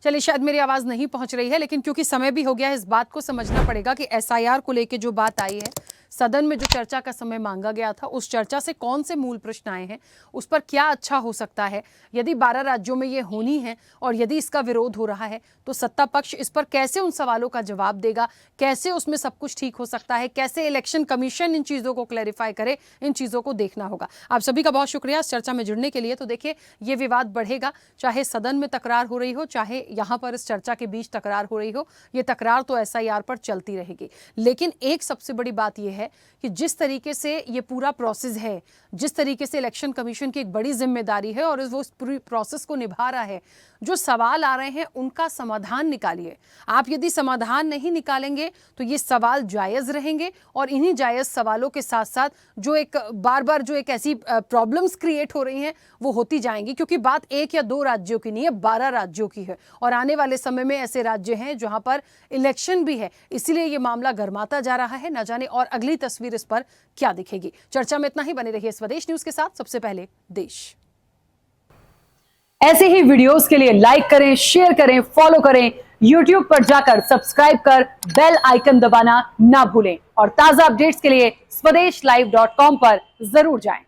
चलिए शायद मेरी आवाज नहीं पहुंच रही है, लेकिन क्योंकि समय भी हो गया है, इस बात को समझना पड़ेगा कि SIR को लेके जो बात आई है, सदन में जो चर्चा का समय मांगा गया था, उस चर्चा से कौन से मूल प्रश्न आए हैं, उस पर क्या अच्छा हो सकता है। यदि 12 राज्यों में ये होनी है और यदि इसका विरोध हो रहा है तो सत्ता पक्ष इस पर कैसे उन सवालों का जवाब देगा, कैसे उसमें सब कुछ ठीक हो सकता है, कैसे इलेक्शन कमीशन इन चीज़ों को क्लैरिफाई करे, इन चीज़ों को देखना होगा। आप सभी का बहुत शुक्रिया इस चर्चा में जुड़ने के लिए। तो देखिए ये विवाद बढ़ेगा, चाहे सदन में तकरार हो रही हो, चाहे यहाँ पर इस चर्चा के बीच तकरार हो रही हो, ये तकरार तो SIR पर चलती रहेगी। लेकिन एक सबसे बड़ी बात यह है कि जिस तरीके से ये पूरा प्रोसेस है, जिस तरीके से इलेक्शन कमीशन की एक बड़ी जिम्मेदारी है और वो इस पूरी प्रोसेस को निभा रहा है, जो सवाल आ रहे हैं उनका समाधान निकालिए। आप यदि समाधान नहीं निकालेंगे तो ये सवाल जायज़ रहेंगे और इन्हीं जायज़ सवालों के साथ साथ जो एक बार बार जो एक ऐसी प्रॉब्लम्स क्रिएट हो रही हैं वो होती जाएंगी, क्योंकि बात 1 या 2 राज्यों की नहीं है, 12 राज्यों की है और आने वाले समय में ऐसे राज्य हैं जहां पर इलेक्शन भी है। इसीलिए ये मामला गर्माता जा रहा है, न जाने और अगली तस्वीर इस पर क्या दिखेगी। चर्चा में इतना ही, बने रहिए स्वदेश न्यूज के साथ। सबसे पहले देश। ऐसे ही वीडियोस के लिए लाइक करें, शेयर करें, फॉलो करें, YouTube पर जाकर सब्सक्राइब कर बेल आइकन दबाना ना भूलें और ताजा अपडेट्स के लिए स्वदेशलाइव.com पर जरूर जाएं।